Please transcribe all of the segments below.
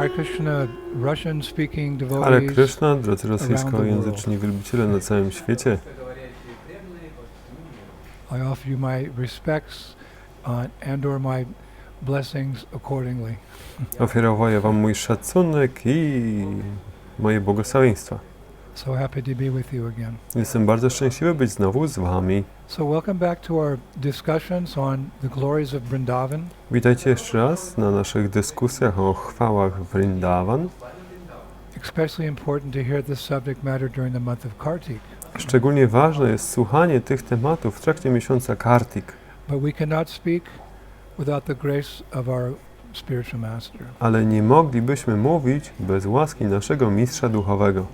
Hare Krishna, Russian-speaking Hare devotees Krishna, drodzy rosyjskojęzyczni wielbiciele na całym świecie. I offer you my respects and/or my blessings accordingly. Ofiaruję Wam mój szacunek i moje błogosławieństwa. So happy to be with you again. Jestem bardzo szczęśliwy być znowu z Wami. So welcome back to our discussions on the glories of Vrindavan. Witajcie jeszcze raz na naszych dyskusjach o chwałach Vrindavan. Especially important to hear this subject matter during the month of Kartik. Szczególnie ważne jest słuchanie tych tematów w trakcie miesiąca Kartik. But we cannot speak without the grace of our spiritual master. Ale nie moglibyśmy mówić bez łaski naszego mistrza duchowego.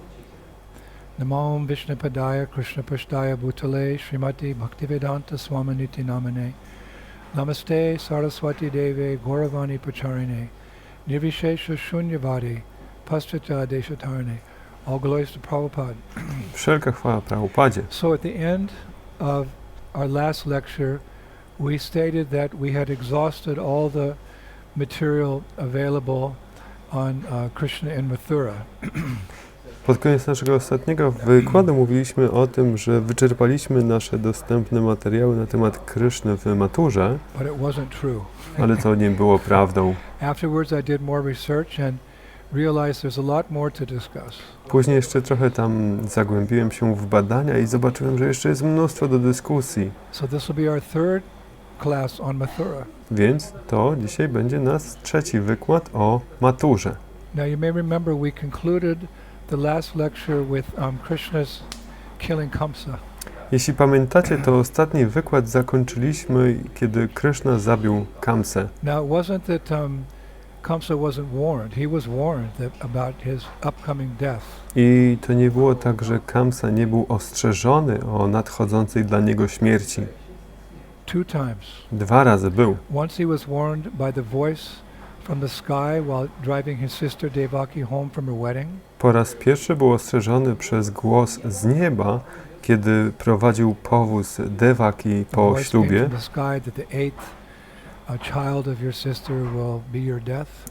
Namo Vishnupadaya Krishna Pashtaya Bhutale Srimati Bhaktivedanta Swaminiti Namane Namaste Saraswati Deve Gauravani Pacharine Nirvishesha Shunyavadi Paschata Deshatarne. All glories to Prabhupada. Wszelka chwała Prabhupadzie. So at the end of our last lecture, we stated that we had exhausted all the material available on Krishna in Mathura. Pod koniec naszego ostatniego wykładu mówiliśmy o tym, że wyczerpaliśmy nasze dostępne materiały na temat Kryszny w Maturze, But it wasn't true. ale to nie było prawdą. Afterwards I did more research and realized there's a lot more to discuss. Później jeszcze trochę tam zagłębiłem się w badania i zobaczyłem, że jeszcze jest mnóstwo do dyskusji. So this will be our third class on Mathura. Więc to dzisiaj będzie nasz trzeci wykład o Maturze. Now you may remember we concluded the last lecture with Krishna's killing Kamsa. Jeśli pamiętacie, to ostatni wykład zakończyliśmy, kiedy Kryszna zabił Kamsę. Now it wasn't that Kamsa wasn't warned. He was warned about his upcoming death. I to nie było tak, że Kamsa nie był ostrzeżony o nadchodzącej dla niego śmierci. 2 times. 2 razy był. Once he was warned by the voice from the sky while driving his sister Devaki home from her wedding. Po raz pierwszy był ostrzeżony przez głos z nieba, kiedy prowadził powóz Devaki po ślubie.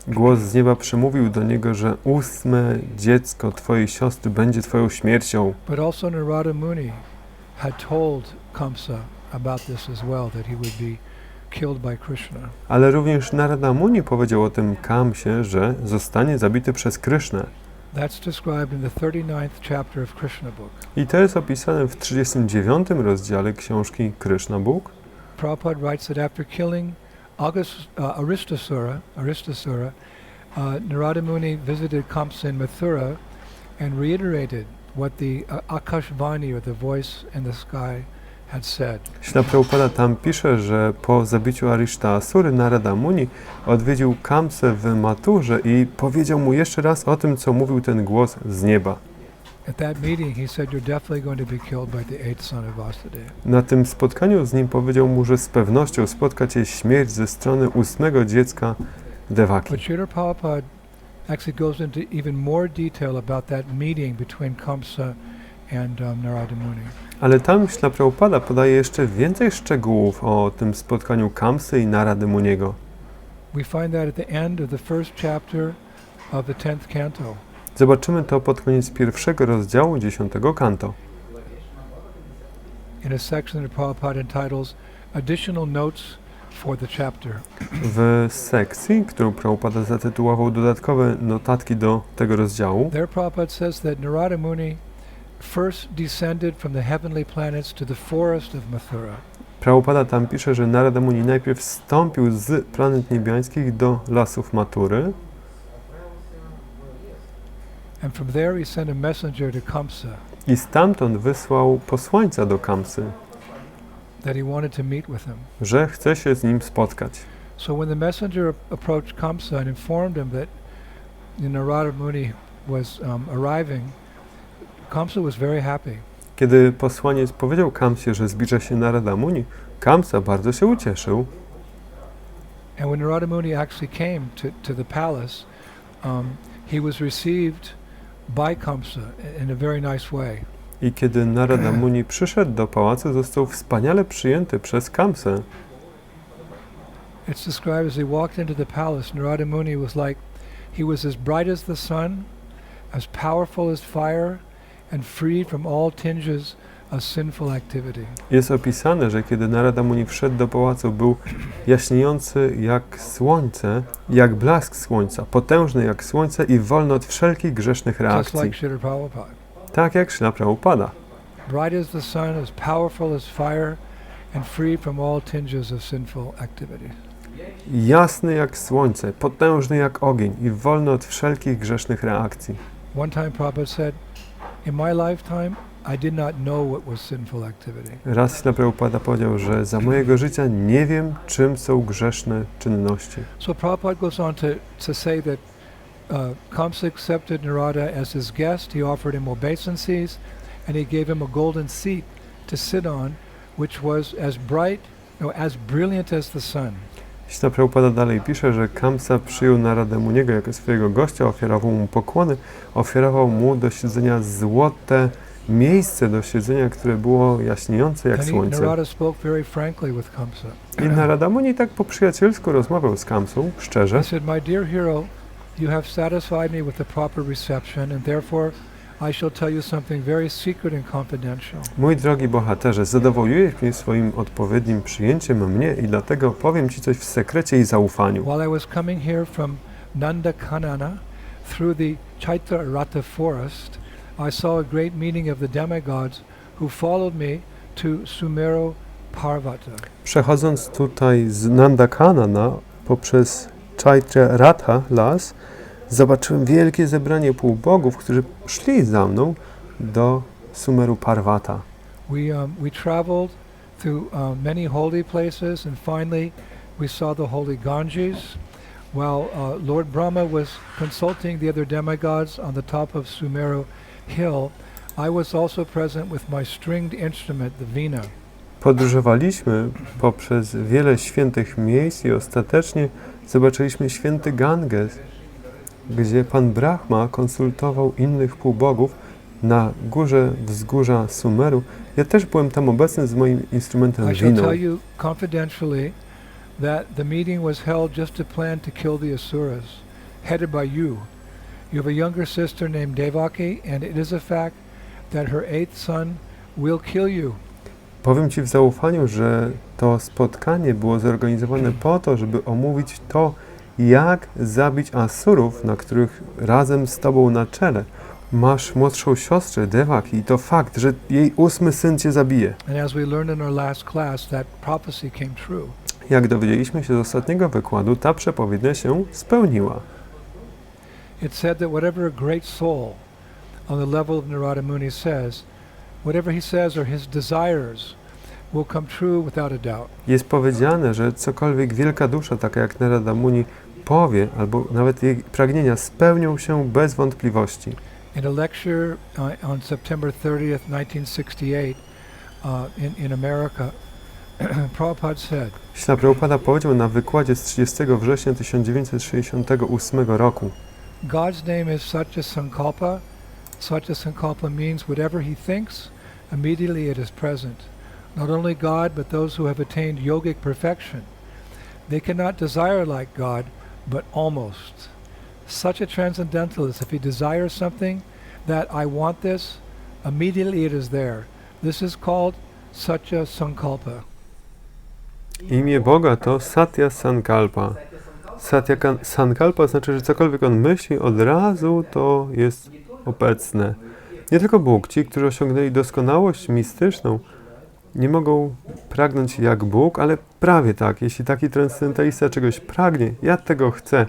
Głos z nieba przemówił do niego, że 8. dziecko twojej siostry będzie twoją śmiercią. But also Narada Muni had told Kamsa about this as well, that he would be killed by Krishna. Ale również Narada Muni powiedział o tym Kamsie, że zostanie zabity przez Krishnę. That's described in the 39th chapter of Krishna book. I to jest opisane w 39. rozdziale książki Krishna Book. Prabhupada writes that after killing Aristasura, Narada Muni visited Kamsa in Mathura and reiterated what the Akashvani, or the voice in the sky, had said. Śla Prabhupada tam pisze, że po zabiciu Arishtaasury Narada Muni odwiedził Kamsę w Maturze i powiedział mu jeszcze raz o tym, co mówił ten głos z nieba. At that meeting he said, you're definitely going to be killed by the 8th son of Vasudeva. Na tym spotkaniu z nim powiedział mu, że z pewnością spotka cię śmierć ze strony 8. dziecka Devaki. But Srila Prabhupada actually goes into even more detail about that meeting between Kamsa and Narada Muni. Ale tam Śla Prabhupada podaje jeszcze więcej szczegółów o tym spotkaniu Kamsy i Narady Muniego. We find that at the end of the first chapter of the 10th canto. Zobaczymy to pod koniec pierwszego rozdziału 10 kanto. In a section that Prabhupada entitles Additional Notes for the Chapter. W sekcji, którą Prabhupada zatytułował dodatkowe notatki do tego rozdziału. There Prabhupada says that Narada Muni first descended from the heavenly planets to the forest of Mathura. Prabhupada tam pisze, że Narada Muni najpierw wstąpił z planet niebiańskich do lasów Matury. And from there he sent a messenger to Kamsa. I stamtąd wysłał posłańca do Kamsy, That he wanted to meet with him. że chce się z nim spotkać. So when the messenger approached Kamsa and informed him that Narada Muni was arriving, Kamsa was very happy. Kiedy posłaniec powiedział Kamsie, że zbliża się Narada Muni, Kamsa bardzo się ucieszył. And when Narada Muni actually came to the palace, he was received by Kamsa in a very nice way. I kiedy Narada Muni przyszedł do pałacu, został wspaniale przyjęty przez Kamsę. It's described as he walked into the palace, Narada Muni was like He was as bright as the sun, as powerful as fire, and freed from all tinges of sinful activity. Jest opisane, że kiedy Narada Muni wszedł do pałacu, był jaśniejący jak słońce, jak blask słońca, potężny jak słońce i wolny od wszelkich grzesznych Just reakcji. like Srila Prabhupada. Tak jak Śrīla Prabhupada. Bright as the sun, as powerful as fire, and free from all tinges of sinful activity. Jasny jak słońce, potężny jak ogień i wolny od wszelkich grzesznych reakcji. One time Prabhupada said, in my lifetime, I did not know what was sinful activity. Raz Śrīla Prabhupada powiedział, że za mojego życia nie wiem, czym są grzeszne czynności. So Prabhupada goes on to say that Kamsa accepted Narada as his guest. He offered him obeisances, and he gave him a golden seat to sit on, which was as brilliant as the sun. Śrīla Prabhupada dalej pisze, że Kamsa przyjął Naradę Muniego jako swojego gościa, ofiarował mu pokłony, ofiarował mu do siedzenia złote miejsce do siedzenia, które było jaśniejące jak słońce. Narada spoke very frankly with Kamsa. I Narada Muni tak po przyjacielsku rozmawiał z Kamsą, szczerze. He said, my dear hero, you have satisfied me with the proper reception, and therefore I shall tell you something very secret and confidential. Mój drogi bohaterze, zadowoliłeś mnie swoim odpowiednim przyjęciem mnie i dlatego powiem Ci coś w sekrecie i zaufaniu. While I was coming here from Nandakanana through the Chaitra Rata forest, I saw a great meeting of the demigods who followed me to Sumeru Parvata. Przechodząc tutaj z Nandakanana poprzez Chaitra Ratha las, zobaczyłem wielkie zebranie półbogów, którzy szli za mną do Sumeru Parvata. We traveled through many holy places, and finally we saw the holy Ganges. While Lord Brahma was consulting the other demigods on the top of Sumeru hill, I was also present with my stringed instrument, the veena. Podróżowaliśmy poprzez wiele świętych miejsc i ostatecznie zobaczyliśmy święty Ganges, gdzie Pan Brahma konsultował innych półbogów na górze wzgórza Sumeru. Ja też byłem tam obecny z moim instrumentem I shall winą. tell you confidentially that the meeting was held just to plan to kill the Asuras, headed by you. You have a younger sister named Devaki, and it is a fact that her 8th son will kill you. Powiem Ci w zaufaniu, że to spotkanie było zorganizowane po to, żeby omówić to, jak zabić Asurów, na których razem z Tobą na czele masz młodszą siostrę Devaki i to fakt, że jej 8. syn Cię zabije. And as we learned in our last class, that prophecy came true. Jak dowiedzieliśmy się z ostatniego wykładu, ta przepowiednia się spełniła. It said that whatever a great soul on the level of Narada Muni says, whatever he says or his desires will come true without a doubt. Jest powiedziane, że cokolwiek wielka dusza, taka jak Narada Muni, powie, albo nawet jej pragnienia spełnią się bez wątpliwości. In a lecture on September 30th, 1968, in America, Prabhupada said, Śrīla Prabhupada powiedział na wykładzie z 30 września 1968 roku: God's name is Satya Sankalpa. Satya Sankalpa means whatever he thinks, immediately it is present. Not only God, but those who have attained yogic perfection. They cannot desire like God, but almost. Such a transcendentalist, if he desires something, that I want this, immediately it is there. This is called Satya Sankalpa. Imię Boga to Satya Sankalpa. Satya Sankalpa znaczy, że cokolwiek on myśli, od razu to jest obecne. Nie tylko Bóg, ci, którzy osiągnęli doskonałość mistyczną, nie mogą pragnąć jak Bóg, ale prawie tak. Jeśli taki transcendentalista czegoś pragnie, ja tego chcę,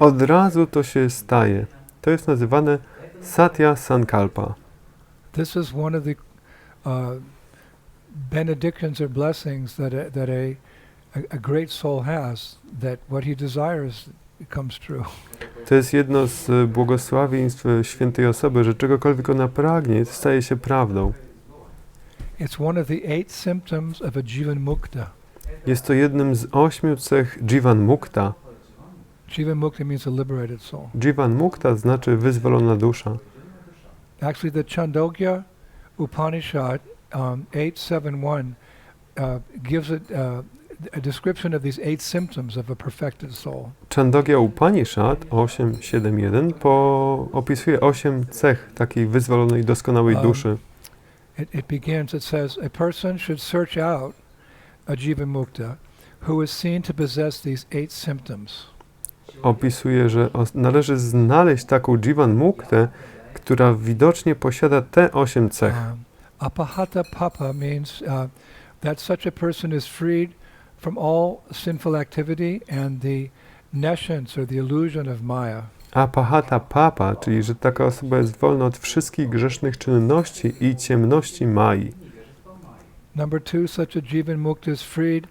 od razu to się staje. To jest nazywane Satya Sankalpa. This is one of the benedictions or blessings that a great soul has, that what he desires comes true. To jest jedno z błogosławieństw świętej osoby, że czegokolwiek ona pragnie, staje się prawdą. It's one of the 8 symptoms of a Jivan Mukta. Jest to jednym z 8 cech Jivan Mukta. Jivan Mukta means a liberated soul. Jivan Mukta znaczy wyzwolona dusza. Actually, the Chandogya Upanishad 871 gives it a description of these 8 symptoms of a perfected soul. Chandogya Upanishad 8.7.1 opisuje 8 cech takiej wyzwolonej, doskonałej duszy. It begins, it says, a person should search out a jiva mukta who is seen to possess these 8 symptoms. Opisuje, że należy znaleźć taką jivan muktę, która widocznie posiada te 8 cech. Apahata papa means that such a person is freed from all sinful activity and the nescience or the illusion of Maya. Apahata papa, czyli że taka osoba jest wolna od wszystkich grzesznych czynności i ciemności Mai. Number 2, such a jivan mukta is freed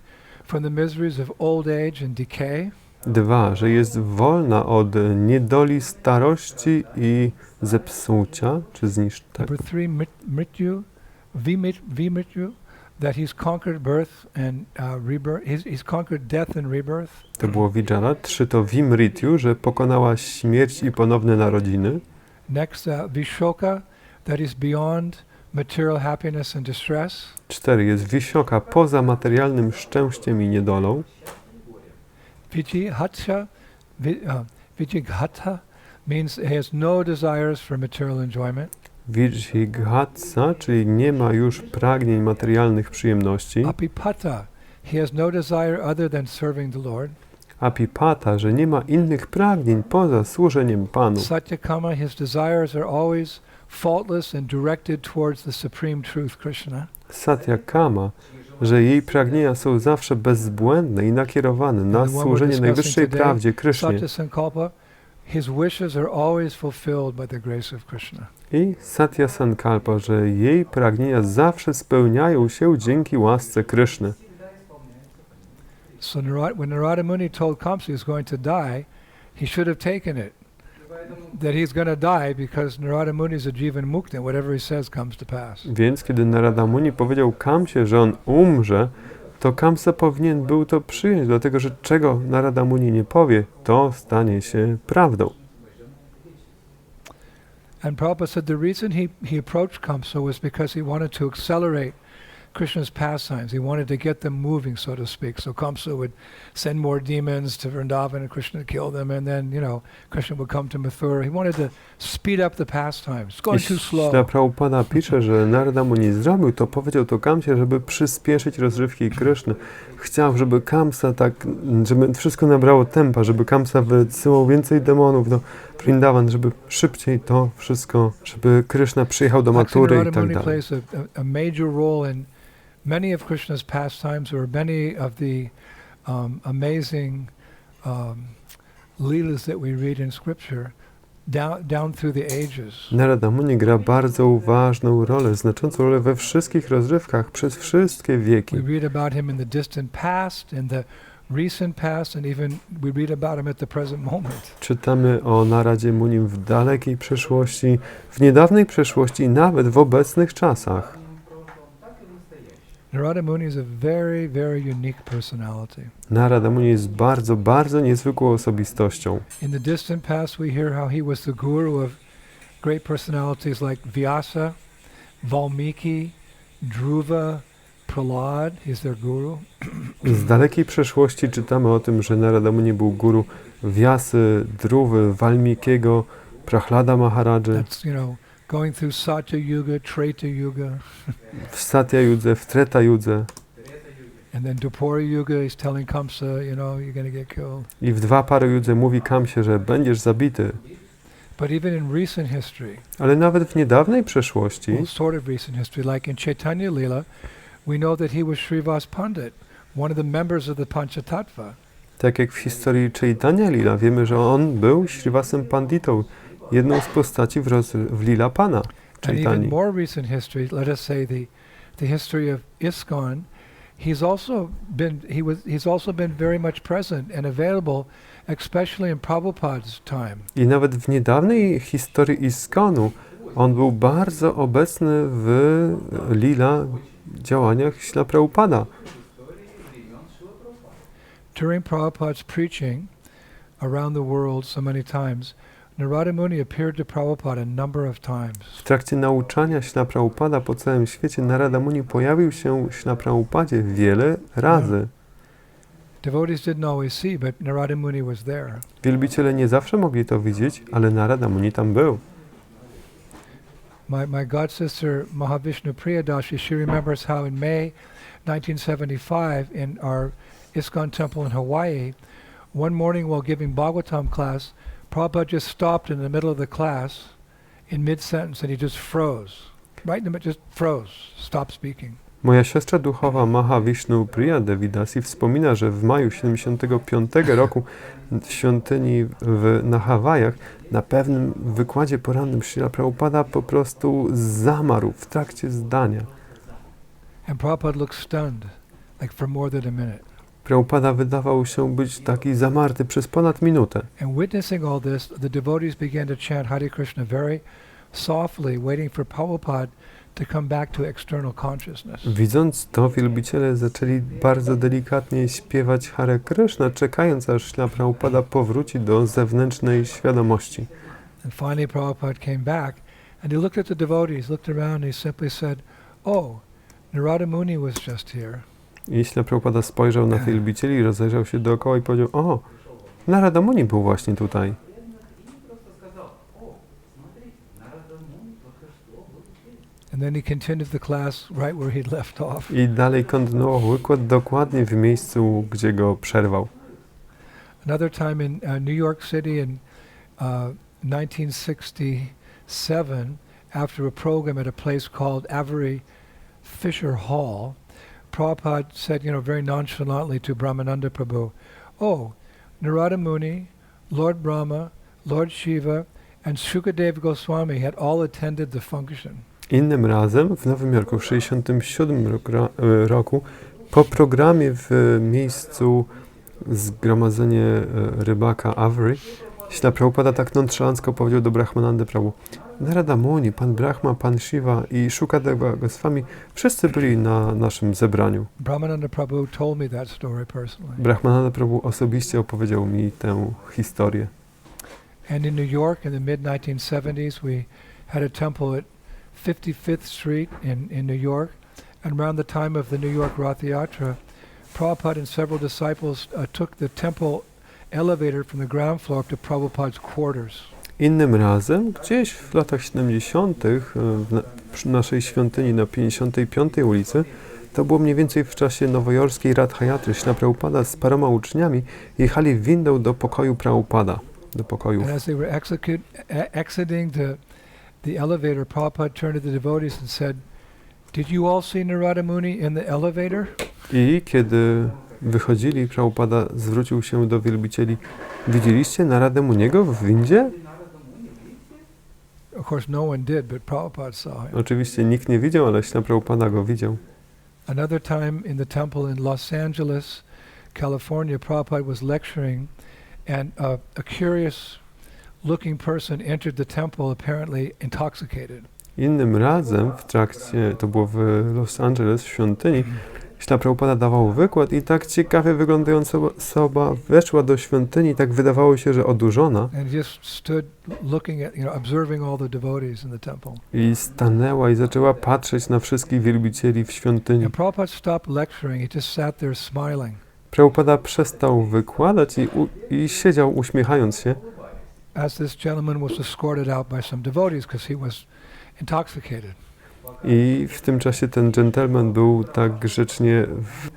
from the miseries of old age and decay. 2, że jest wolna od niedoli starości i zepsucia, czy zniszczenia. Number 3, mrityu, vimrityu, that he's conquered birth and rebirth. He's conquered death and rebirth. To było Vijara. 3 to Vimrityu, że pokonała śmierć i ponowne narodziny. Next, vishoka, that is beyond material happiness and distress. 4 jest Vishoka, poza materialnym szczęściem i niedolą. Vijighatha means he has no desires for material enjoyment. Vijighatsa, czyli nie ma już pragnień materialnych przyjemności. Apipata, he has no desire other than serving the Lord. Apipata, że nie ma innych pragnień poza służeniem Panu. Satyakama, his desires are always faultless and directed towards the supreme truth, Krishna. Satyakama, że jej pragnienia są zawsze bezbłędne i nakierowane na służenie najwyższej prawdzie, Krysznie. Satyasankalpa, his wishes are always fulfilled by the grace of Krishna. I Satya Sankalpa, że jej pragnienia zawsze spełniają się dzięki łasce Kryszny. So when Narada Muni told Kamsa he was going to die, he should have taken it. That he's going to die because Narada Muni is a jivan mukta, whatever he says comes to pass. Więc kiedy Narada Muni powiedział Kamsie, że on umrze, to Kamsa powinien był to przyjąć, dlatego że czego Narada Muni nie powie, to stanie się prawdą. And Prabhupada said the reason he approached Kamsa was because he wanted to accelerate Krishna's pastimes. He wanted to get them moving, so to speak. So Kamsa would send more demons to Vrindavan and Krishna would kill them, and then, Krishna would come to Mathura. He wanted to speed up the pastimes. It's going too slow. Śrila Prabhupada pisze, że Narada Muni zrobił to, powiedział to Kamsie, żeby przyspieszyć rozrywki Kryszny. Chciał, żeby Kamsa żeby wszystko nabrało tempa, żeby Kamsa wysyłał więcej demonów do Vrindavan, żeby szybciej to wszystko, żeby Kryszna przyjechał do Matury i tak dalej. Plays a major role in many of Krishna's pastimes, or many of the amazing leelas that we read in Scripture down through the ages. Narada Muni gra bardzo ważną rolę, znaczącą rolę we wszystkich rozrywkach przez wszystkie wieki. We read about him in the distant past, in the recent past, and even we read about him at the present moment. Czytamy o Naradzie Munim w dalekiej przeszłości, w niedawnej przeszłości i nawet w obecnych czasach. Narada Muni is a very, very unique personality. Narada Muni jest bardzo, bardzo niezwykłą osobistością. In the distant past we hear how he was the guru of great personalities like Vyasa, Valmiki, Dhruva, Prahlad. He's their guru. Z dalekiej przeszłości czytamy o tym, że Narada Muni był guru Vyasy, Dhruwy, Valmikiego, Prahlada Maharadży. That's, going through Satya Yuga, Treta Yuga. W Satya Yudze, w Treta Yudze. And then Dwapara Yuga is telling Kamsa, you're going to get killed. I w Dwapara Yudze mówi Kamsie, że będziesz zabity. But even in recent history, ale nawet w niedawnej przeszłości, sort of recent history, like in Chaitanya Leela, we know that he was Srivas Pandit, one of the members of the Panchatattva. Tak jak w historii Chaitanya Lila, wiemy, że on był Srivasem Panditą, jedną z postaci w Lila Pana And even Chaitani. more recent history, let us say the history of ISKCON, he's also been very much present and available, especially in Prabhupada's time. I nawet w niedawnej historii ISKCONu on był bardzo obecny w Lila działaniach Śrila Prabhupada. During Prabhupada's preaching around the world so many times, Narada Muni appeared to Prabhupada a number of times. W trakcie nauczania Śrila Prabhupada po całym świecie Narada Muni pojawił się Śrila Prabhupadzie wiele razy. Devotees didn't always see, but Narada Muni was there. Wielbiciele nie zawsze mogli to widzieć, ale Narada Muni tam był. My god sister Mahavishnu Priyadashi, she remembers how in May 1975 in our ISKCON temple in Hawaii, one morning while giving Bhagavatam class, Prabhupada just stopped in the middle of the class in mid-sentence and he just froze. Right in the middle, just froze, stopped speaking. Moja siostra duchowa Mahavishnu Priya Devidasi wspomina, że w maju 75 roku w świątyni na Hawajach na pewnym wykładzie porannym Śrila Prabhupada po prostu zamarł w trakcie zdania. And Prabhupada looked stunned, like for more than a minute. Prabhupada wydawał się być taki zamarty przez ponad minutę. And witnessing all this, the devotees began to chant Hare Krishna very softly, waiting for Prabhupada to come back to external consciousness. Widząc to, wielbiciele zaczęli bardzo delikatnie śpiewać Hare Krishna, czekając aż Śrila Prabhupada powróci do zewnętrznej świadomości. And finally Prabhupada came back and he looked at the devotees, looked around and he simply said, "Oh, Narada Muni was just here." I Śrila Prabhupada spojrzał na wielbicieli, rozejrzał się dookoła i powiedział: o, Narada Muni był właśnie tutaj. And then he continued the class right where he'd left off. I dalej kontynuował wykład dokładnie w miejscu, gdzie go przerwał. Another time in New York City in 1967, after a program at a place called Avery Fisher Hall, Prabhupada said, very nonchalantly to Brahmananda Prabhu, "Oh, Narada Muni, Lord Brahma, Lord Shiva, and Shukadev Goswami had all attended the function." Innym razem w Nowym Jorku w 1967 roku po programie w miejscu zgromadzenie rybaka Avery, Śrila Prabhupada tak nonszalancko powiedział do Brahmanandy Prabhu: Narada Muni, Pan Brahma, Pan Shiva i Shukadeva Goswami wszyscy byli na naszym zebraniu. Brahmananda Prabhu told me that story personally. Brahmananda Prabhu osobiście opowiedział mi tę historię. And in New York in the mid-1970s we had a temple at 55th Street in New York, and around the time of the New York Rath Yatra, Prabhupada and several disciples took the temple elevator from the ground floor up to Prabhupada's quarters. Innym razem, gdzieś w latach 70. Przy naszej świątyni na 55. ulicy, to było mniej więcej w czasie nowojorskiej Ratha Yatry, Śrila Prabhupada z paroma uczniami jechali windą do pokoju Prabhupada, do pokojów. And as they were exiting the elevator, Prabhupada turned to the devotees and said, "Did you all see Narada Muni in the elevator?" I kiedy wychodzili, Prabhupada zwrócił się do wielbicieli: widzieliście Naradę Muniego w windzie? Of course no one did, but Prabhupada saw him. Oczywiście nikt nie widział, ale Śrila Prabhupada go widział. Another time in the temple in Los Angeles, California, Prabhupada was lecturing and a curious looking person entered the temple apparently intoxicated. Innym razem w trakcie, to było w Los Angeles, w świątyni, Śrila Prabhupada dawał wykład i tak ciekawie wyglądająca osoba weszła do świątyni i tak wydawało się, że odurzona. And just stood looking at, observing all the devotees in the temple. I stanęła i zaczęła patrzeć na wszystkich wielbicieli w świątyni. And Prabhupada stopped lecturing, he just sat there smiling. Prabhupada przestał wykładać i siedział uśmiechając się. As this gentleman was escorted out by some devotees because he was intoxicated. I w tym czasie ten dżentelmen był tak grzecznie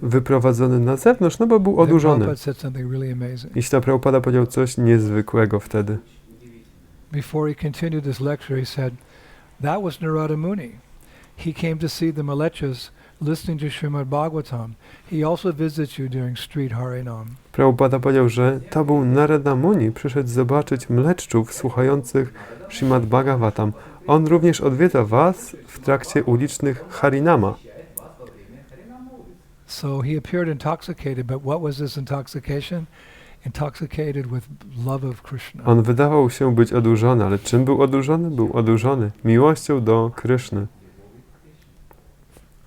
wyprowadzony na zewnątrz, no bo był odurzony. I Śrila Prabhupada powiedział coś niezwykłego wtedy. Before he continued his lecture, he said, "That was Narada Muni. He came to see the Malechas listening to Srimad Bhagavatam. He also visits you during street Harinam." Prabhupada powiedział, że to był Narada Muni, przyszedł zobaczyć mleczczów słuchających Srimad Bhagavatam. On również odwiedza was w trakcie ulicznych Harinama. So he appeared intoxicated, but what was this intoxication? Intoxicated with love of Krishna. On wydawał się być odurzony, ale czym był odurzony? Był odurzony miłością do Kryszny.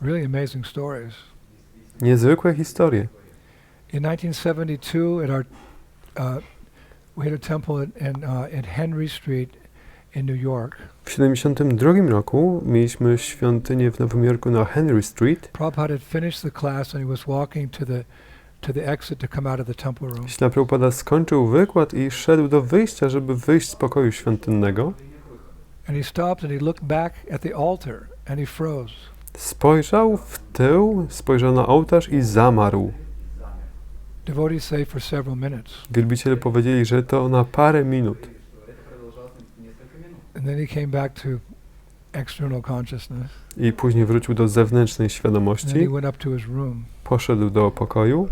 Really amazing stories. Niezwykłe historie. In 1972, we had a temple at Henry Street in New York. W 1972 roku mieliśmy świątynię w Nowym Jorku na Henry Street. Prabhupada had finished the class and he was walking to to the exit to come out of the temple room. Śla Prabhupada skończył wykład i szedł do wyjścia, żeby wyjść z pokoju świątynnego. And he stopped and he looked back at the altar and he froze. Spojrzał w tył, spojrzał na ołtarz i zamarł. Devotees say for several minutes. Wielbiciele powiedzieli, że to na parę minut. And then he came back to external consciousness. I później wrócił do zewnętrznej And then he świadomości, went up to his room, poszedł do pokoju,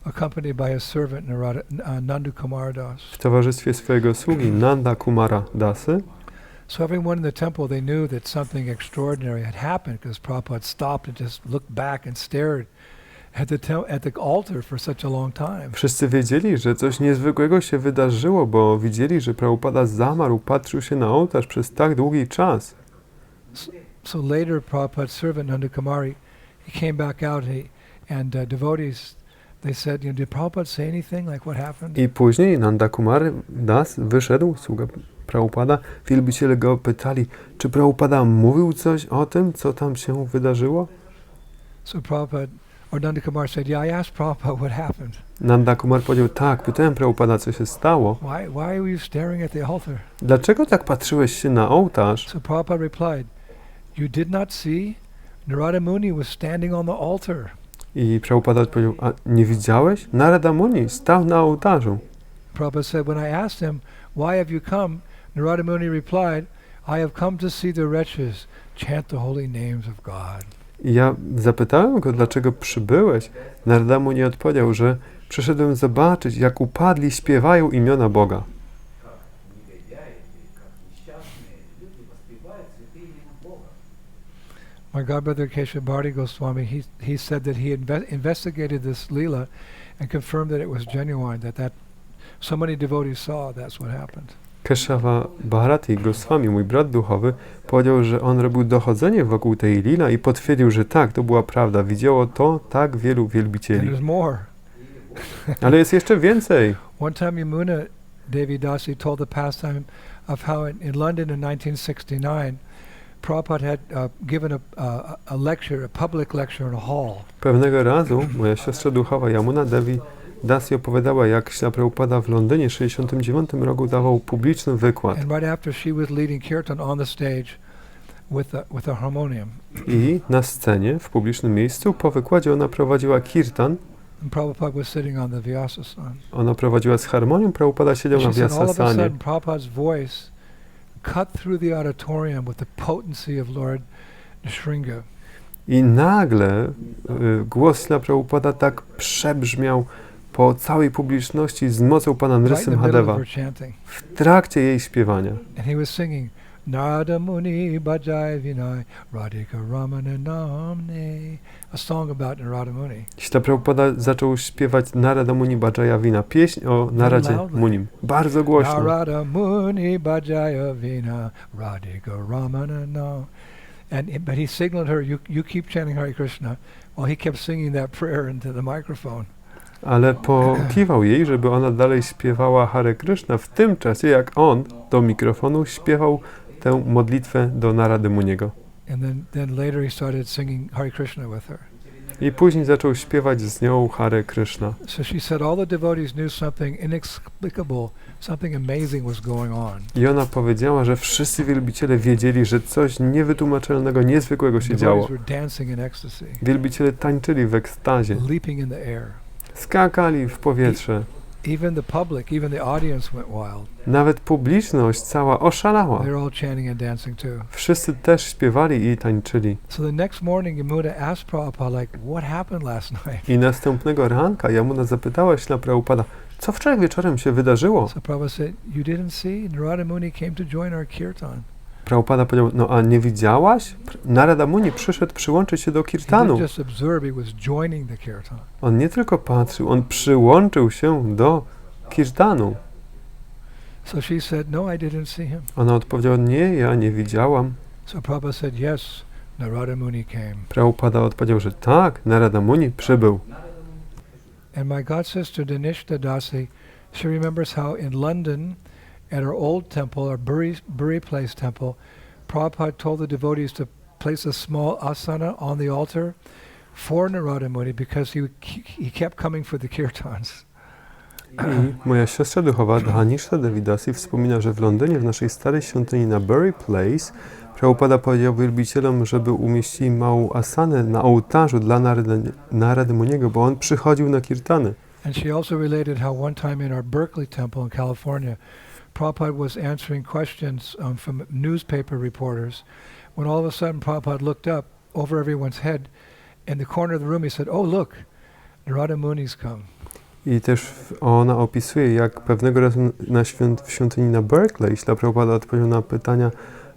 accompanied by his servant Nandu Kumar Das. w towarzystwie swojego sługi Nanda Kumara Dasy. So everyone in the temple, they knew that something extraordinary had happened because Prabhupada stopped and just looked back and stared at the altar for such a long time. Wszyscy wiedzieli, że coś niezwykłego się wydarzyło, bo widzieli, że Prabhupada zamarł, patrzył się na ołtarz przez tak długi czas. So later, Prabhupada's servant Nanda Kumari, he came back out and devotees, they said, did Prabhupada say anything? Like what happened? I później Nanda Kumar Das wyszedł, sługa Prabhupada. Wielbiciele go pytali, czy Prabhupada mówił coś o tym, co tam się wydarzyło? So Prabhupada, or Nanda Kumar said, yeah, I asked Prabhupada what happened. Nanda Kumar powiedział, tak, pytałem Prabhupada, co się stało. Why were you staring at the altar? Dlaczego tak patrzyłeś się na ołtarz? So Prabhupada replied, you did not see? Narada Muni was standing on the altar. I Prabhupada odpowiedział, a nie widziałeś? Narada Muni stał na ołtarzu. Prabhupada said, when I asked him, why have you come? Narada Muni replied, I have come to see the wretches chant the holy names of God. I ja zapytałem go, dlaczego przybyłeś. Narada Muni odpowiedział, że przyszedłem zobaczyć, jak upadli śpiewają imiona Boga. My godbrother Keshav Bharti Goswami, he said that he investigated this lila and confirmed that it was genuine, that so many devotees saw that's what happened. Keshava Bharati Goswami, mój brat duchowy, powiedział, że on robił dochodzenie wokół tej lila i potwierdził, że tak, to była prawda. Widziało to tak wielu And wielbicieli. there's more. Ale jest jeszcze więcej. One time Yamuna Devi Dasi told the pastime of how in London in 1969, Prabhupada had given a lecture, a public lecture in a hall. Pewnego razu moja siostra duchowa Yamuna Devi Dasi opowiadała, jak Śla Prabhupada w Londynie w 1969 roku dawał publiczny wykład. And right after she was leading kirtan on the stage with a harmonium. I na scenie, w publicznym miejscu, po wykładzie ona prowadziła kirtan. And Prabhupada was sitting on the Vyasasana. Ona prowadziła z harmonią, Prabhupada siedział na She said all of a Vyasasanie. sudden Prabhupada's voice cut through the auditorium with the potency of Lord Nrsimha. I nagle głos Śla Prabhupada tak przebrzmiał po całej publiczności z mocą Pana Right in the middle of Nrsimhadeva her chanting. w trakcie jej śpiewania. And he was singing Narada Muni Bhajai Vinay Radhika Ramana Namne, a song about Narada Muni. Śla Prabhupada zaczął śpiewać Narada Muni Bhajaya Vina, pieśń o Naradzie Munim. Bardzo głośno. Narada Muni Bhajaya Vina Radhika Ramana Nam. But he signaled her, you keep chanting Hare Krishna, while he kept singing that prayer into the microphone. Ale pokiwał jej, żeby ona dalej śpiewała Hare Krishna w tym czasie, jak on do mikrofonu śpiewał tę modlitwę do Narady Muniego. And then later he started singing Hare Krishna with her. I później zaczął śpiewać z nią Hare Krishna. So she said all the devotees knew something inexplicable, something amazing was going on. I ona powiedziała, że wszyscy wielbiciele wiedzieli, że coś niewytłumaczalnego, niezwykłego się działo. Devotees were dancing in ecstasy, Wielbiciele tańczyli w ekstazie, leaping in the air. skakali w powietrze. Even the public, even the audience went wild. Nawet publiczność cała oszalała. They're all chanting and dancing too. Wszyscy też śpiewali i tańczyli. So the next morning, Yamuna asked Prabhupada, like, what happened last night? I następnego ranka Yamuna zapytała Śla Prabhupada, co wczoraj wieczorem się wydarzyło? So Prabhupada said, you didn't see? Narada Muni came to join our kirtan. Prabhupada powiedział, no a nie widziałaś? Narada Muni przyszedł przyłączyć się do He kirtanu. didn't just observe, he was joining the kirtan. On nie tylko patrzył, on przyłączył się do kirtanu. So she said, no, I didn't see him. Ona odpowiedziała, nie, ja nie widziałam. So Prabhupada said, yes, Narada Muni came. Prabhupada odpowiedział, że tak, Narada Muni przybył. And my god sister Danishta Dasi, she remembers how in London, at our old temple, our Bury Place temple, Prabhupada told the devotees to place a small asana on the altar for Narada Muni because he kept coming for the kirtans. I moja siostra duchowa Dhanisha Devidasi wspomina, że w Londynie, w naszej starej świątyni na Bury Place, Prabhupada powiedział wielbicielom, żeby umieścili małą asanę na ołtarzu dla Narady Muniego, bo on przychodził na kirtany. And she also related how one time in our Berkeley temple in California, Prabhupada was answering questions from newspaper reporters, when all of a sudden Prabhupada looked up over everyone's head in the corner of the room. He said, "Oh look, Narada Muni's come." I też ona opisuje, jak pewnego razu w świątyni na Berkeley Śla Prabhupada odpowiedział na pytania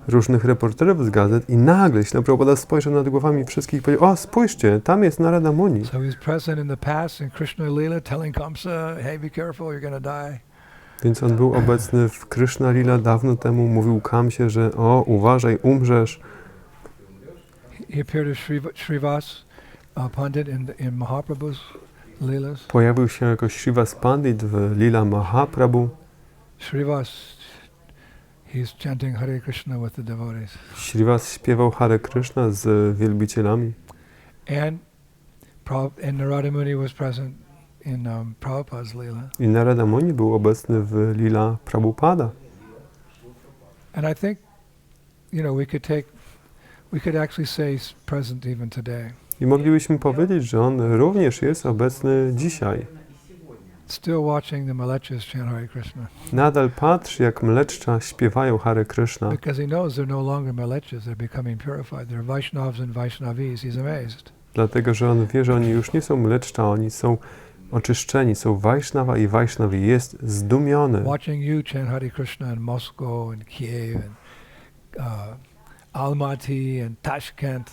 różnych reporterów z gazet i nagle Śla Prabhupada spojrzał nad głowami wszystkich i powiedział: o, spójrzcie, tam jest Narada Muni. So he's present in the past in Krishna Lila, telling Kamsa, hey, be careful, you're gonna die. Więc on był obecny w Krishna Lila dawno temu, mówił Kamsie, że o, uważaj, umrzesz. He appeared as Srivas Pandit in Mahaprabhu's Leelas. Pojawił się jako Srivas Pandit w Lila Mahaprabhu. Srivas, he's chanting Hare Krishna with the devotees. Srivas śpiewał Hare Krishna z wielbicielami. And Narada Muni was present in Prabhupada's Leela. I Narada Muni był obecny w Lila Prabhupada. And I think, we could actually say he's present even today. I moglibyśmy powiedzieć, że on również jest obecny dzisiaj. Still watching the Malechas chant Hare Krishna. Nadal patrzy, jak mleczcza śpiewają Hare Krishna. Because he knows they're no longer Malechas, they're becoming purified. They're Vaishnavas and Vaishnavis. He's amazed. Dlatego, że on wie, że oni już nie są mleczcza, oni są oczyszczeni, są Vaishnava i Vaishnavi. Jest zdumiony. Watching you chant Hare Krishna in Moscow and Kiev and Almaty and Tashkent.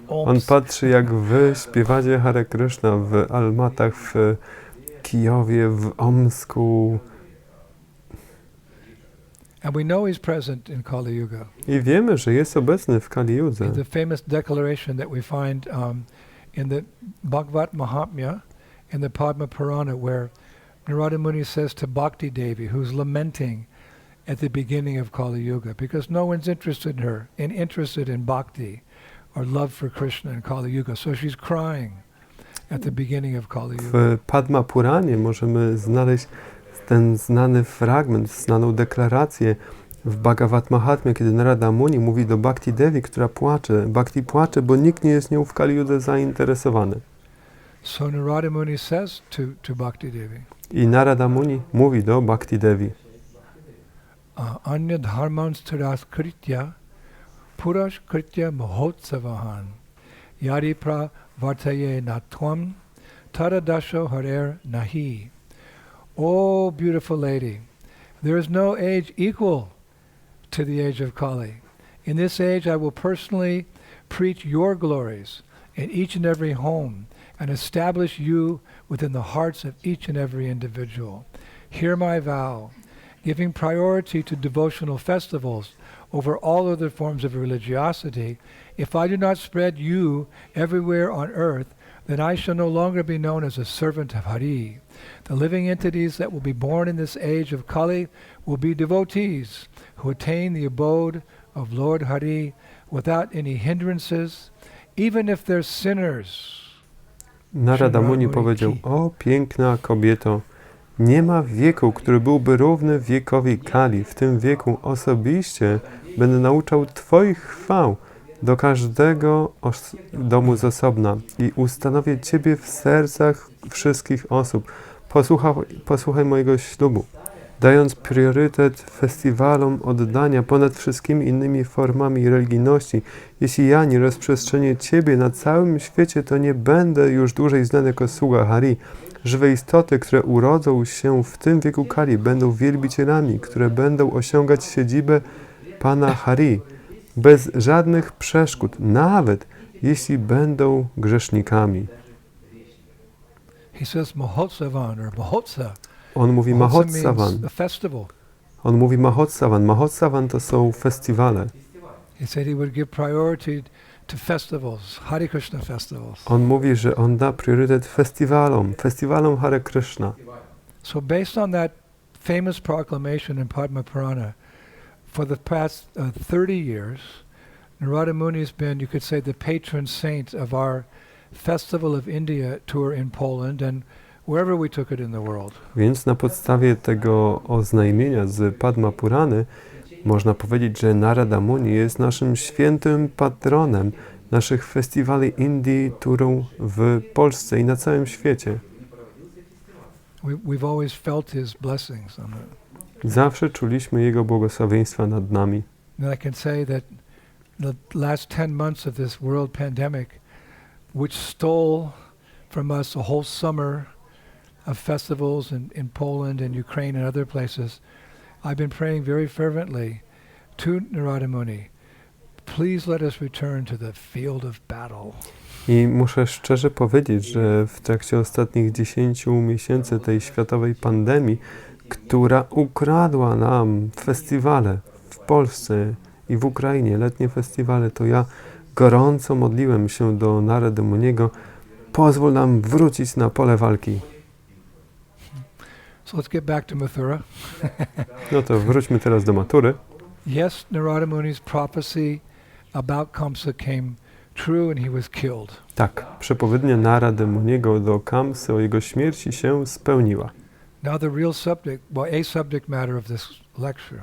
On patrzy, jak wy śpiewacie Hare Krishna w Almatach, w Kijowie, w Omsku. And we know he's present in Kali Yuga. I wiemy, że jest obecny w Kali Yudze. The famous declaration that we find in the Bhagavad Mahatmya, in the Padma Purana, where Narada Muni says to Bhakti Devi, who's lamenting at the beginning of Kali Yuga, because no one's interested in bhakti or love for Krishna in Kali Yuga, so she's crying at the beginning of Kali Yuga. W Padma Puranie możemy znaleźć ten znany fragment, znaną deklarację w Bhagavad Mahatmya, kiedy Narada Muni mówi do Bhakti Devi, która płacze. Bhakti płacze, bo nikt nie jest nią w Kali Yudze zainteresowany. So Narada Muni says to Bhakti Devi. I Narada Muni mówi do Bhakti Devi. Anya dharmans taras kritya purash kritya mahotsavahan yadi pra vartaye natvam taradasho harer nahi. Oh, beautiful lady, there is no age equal to the age of Kali. In this age I will personally preach your glories in each and every home and establish you within the hearts of each and every individual. Hear my vow, giving priority to devotional festivals over all other forms of religiosity. If I do not spread you everywhere on earth, then I shall no longer be known as a servant of Hari. The living entities that will be born in this age of Kali will be devotees who attain the abode of Lord Hari without any hindrances, even if they're sinners. Narada Muni powiedział: o piękna kobieto, nie ma wieku, który byłby równy wiekowi Kali. W tym wieku osobiście będę nauczał Twoich chwał do każdego domu z osobna i ustanowię Ciebie w sercach wszystkich osób. Posłuchaj mojego ślubu. Dając priorytet festiwalom oddania ponad wszystkimi innymi formami religijności, jeśli ja nie rozprzestrzenię Ciebie na całym świecie, to nie będę już dłużej znany jako sługa Hari. Żywe istoty, które urodzą się w tym wieku Kali, będą wielbicielami, które będą osiągać siedzibę Pana Hari, bez żadnych przeszkód, nawet jeśli będą grzesznikami. He says Mahotsavan or Mahotsa. On mówi Mahotsavan. On mówi Mahotsavan. Mahotsavan to są festiwale. He said he would give priority to festivals, Hare Krishna festivals. On mówi, że on da priorytet festiwalom Hare Krishna. So based on that famous proclamation in Padma Purana, for the past 30 years, Narada Muni has been, you could say, the patron saint of our Festival of India tour in Poland and wherever we took it in the world. Więc na podstawie tego oznajmienia z Padma Purany można powiedzieć, że Narada Muni jest naszym świętym patronem naszych festiwali Indii Touru w Polsce i na całym świecie. We've always felt his blessings on it. Zawsze czuliśmy Jego błogosławieństwa nad nami. And I can say that the last 10 months of this world pandemic, which stole from us a whole summer of festivals in Poland and Ukraine and other places, I've been praying very fervently to Narada Muni, please let us return to the field of battle. I muszę szczerze powiedzieć, że w trakcie ostatnich 10 miesięcy tej światowej pandemii, która ukradła nam festiwale w Polsce i w Ukrainie, letnie festiwale, to ja gorąco modliłem się do Narady Muniego, pozwól nam wrócić na pole walki. So let's get back to Mathura. No to wróćmy teraz do Matury. Yes, Narada Muni's prophecy about Kamsa came true and he was killed. Tak, przepowiednia Narady Muniego do Kamsy o jego śmierci się spełniła. Now the real subject, a subject matter of this lecture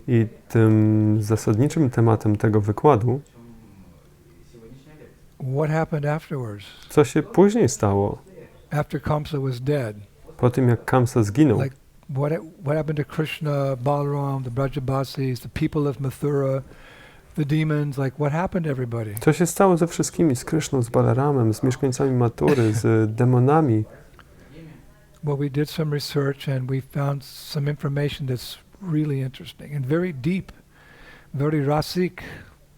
I tym zasadniczym tematem tego wykładu, what happened afterwards, co się później stało, after Kamsa was dead? po tym jak Kamsa zginął. Like what happened to Krishna, Balaram, the Brajabasis, the people of Mathura, the demons? Like what happened to everybody? Co się stało ze wszystkimi, z Kryszną, z Balaramem, z mieszkańcami Matury, z demonami? Well, we did some research and we found some information that's really interesting and very deep, very rasik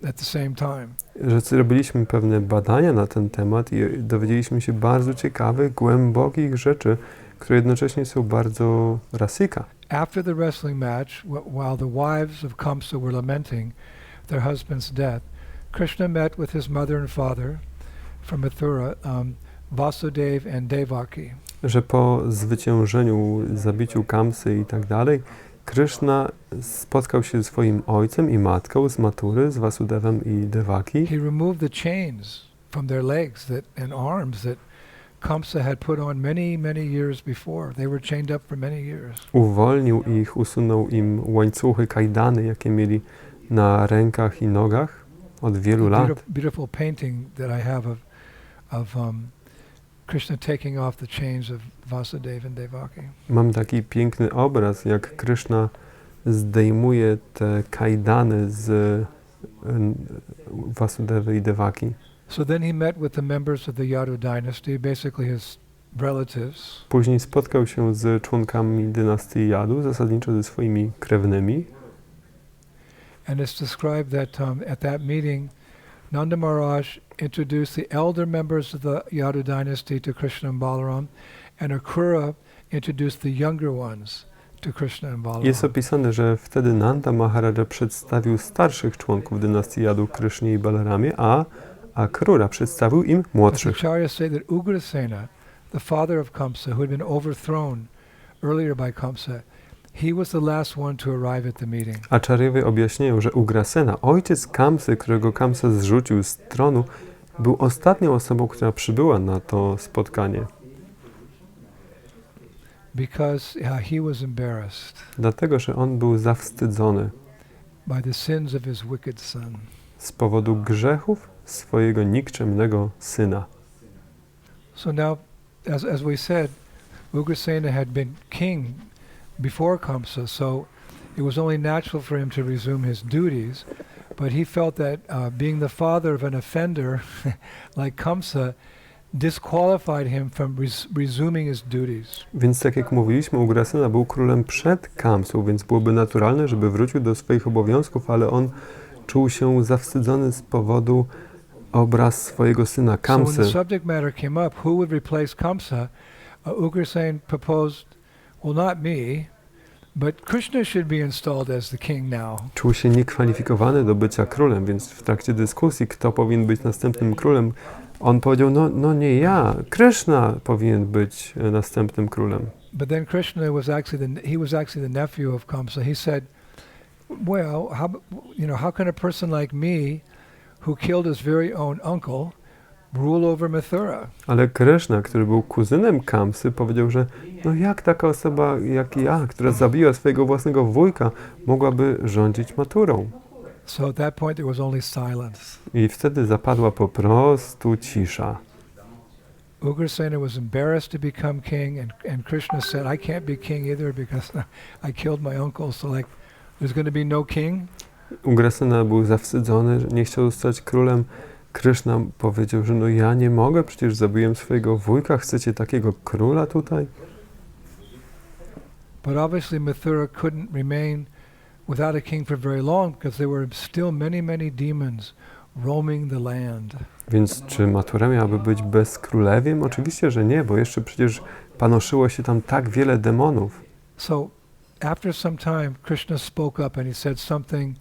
at the same time. Że zrobiliśmy pewne badania na ten temat i dowiedzieliśmy się bardzo ciekawych, głębokich rzeczy, które jednocześnie są bardzo rasika. After the wrestling match, while the wives of Kamsa were lamenting their husband's death, Krishna met with his mother and father from Mathura, Vasudev and Devaki. Że po zwyciężeniu, zabiciu Kamsy i tak dalej, Kryszna spotkał się ze swoim ojcem i matką z Matury, z Vasudevem i Devaki. He removed the chains from their legs and arms that Kamsa had put on many years before. They were chained up for many years. Uwolnił ich, usunął im łańcuchy, kajdany, jakie mieli na rękach i nogach od wielu lat. Beautiful painting that I have of Krishna taking off the chains of Vasudeva and Devaki. Mam taki piękny obraz, jak Kryszna zdejmuje te kajdany z Vasudevy i Devaki. So then he met with the members of the Yadu dynasty, basically his relatives. Później spotkał się z członkami dynastii Jadu, zasadniczo ze swoimi krewnymi. And it's described that at that meeting, Nanda Maharaj introduced the elder members of the Yadu dynasty to Krishna and Balaram, and Akrura introduced the younger ones to Krishna and Balaram. Jest opisane, że wtedy Nanda Maharaja przedstawił starszych członków dynastii Jadu Krysznie i Balaramie, a Akrura przedstawił im młodszych. Acharyas say that Ugrasena, the father of Kamsa, who had been overthrown earlier by Kamsa, he was the last one to arrive at the meeting. Acharyowie objaśniają, że Ugrasena, ojciec Kamsy, którego Kamsa zrzucił z tronu, był ostatnią osobą, która przybyła na to spotkanie. Because he was embarrassed Dlatego, że on był zawstydzony by the sins of his wicked son. z powodu grzechów swojego nikczemnego syna. So now, as we said, Ugrasena had been king before Kamsa, so it was only natural for him to resume his duties, but he felt that being the father of an offender like Kamsa disqualified him from resuming his duties. Więc tak jak mówiliśmy, Ugrasena był królem przed Kamsą, więc byłoby naturalne, żeby wrócił do swoich obowiązków, ale on czuł się zawstydzony z powodu obraz swojego syna So when the Kamsy. subject matter came up, who would replace Kamsa, Ugrasena proposed, well, not me, but Krishna should be installed as the king now. Czuł się niekwalifikowany do bycia królem, więc w trakcie dyskusji, kto powinien być następnym królem, on powiedział, no nie ja, Kryszna powinien być następnym królem. But then Krishna was actually the nephew of Kamsa. He said, well, how can a person like me, who killed his very own uncle, rule over Mathura. Ale Kryszna, który był kuzynem Kamsy, powiedział, że no jak taka osoba jak ja, która zabiła swojego własnego wujka, mogłaby rządzić Maturą? So at that point there was only silence. I wtedy zapadła po prostu cisza. Ugrasena was embarrassed to become king, and Krishna said, I can't be king either because I killed my uncle, so like there's going to be no king. Ugrasena był zawstydzony, że nie chciał zostać królem. Kryszna powiedział, że no ja nie mogę, przecież zabiłem swojego wujka, chcecie takiego króla tutaj? But obviously Mathura couldn't remain without a king for very long because there were still many, many demons roaming the land. Więc czy Matura miałaby być bezkrólewiem? Oczywiście, że nie, bo jeszcze przecież panoszyło się tam tak wiele demonów. So after some time, Krishna spoke up and he said something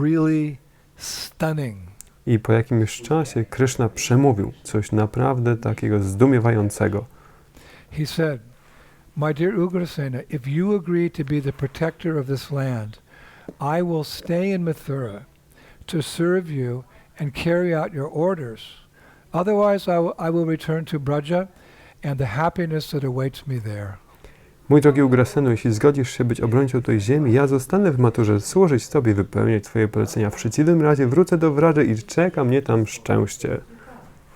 really stunning. I po jakimś czasie Kryszna przemówił coś naprawdę takiego zdumiewającego. He said, My dear Ugrasena, if you agree to be the protector of this land, I will stay in Mathura to serve you and carry out your orders. Otherwise, I will return to Braja and the happiness that awaits me there. Mój drogi Ugraseno, jeśli zgodzisz się być obrońcą tej ziemi, ja zostanę w Maturze, służyć Tobie i wypełniać Twoje polecenia. W przeciwnym razie wrócę do Wradży i czeka mnie tam szczęście.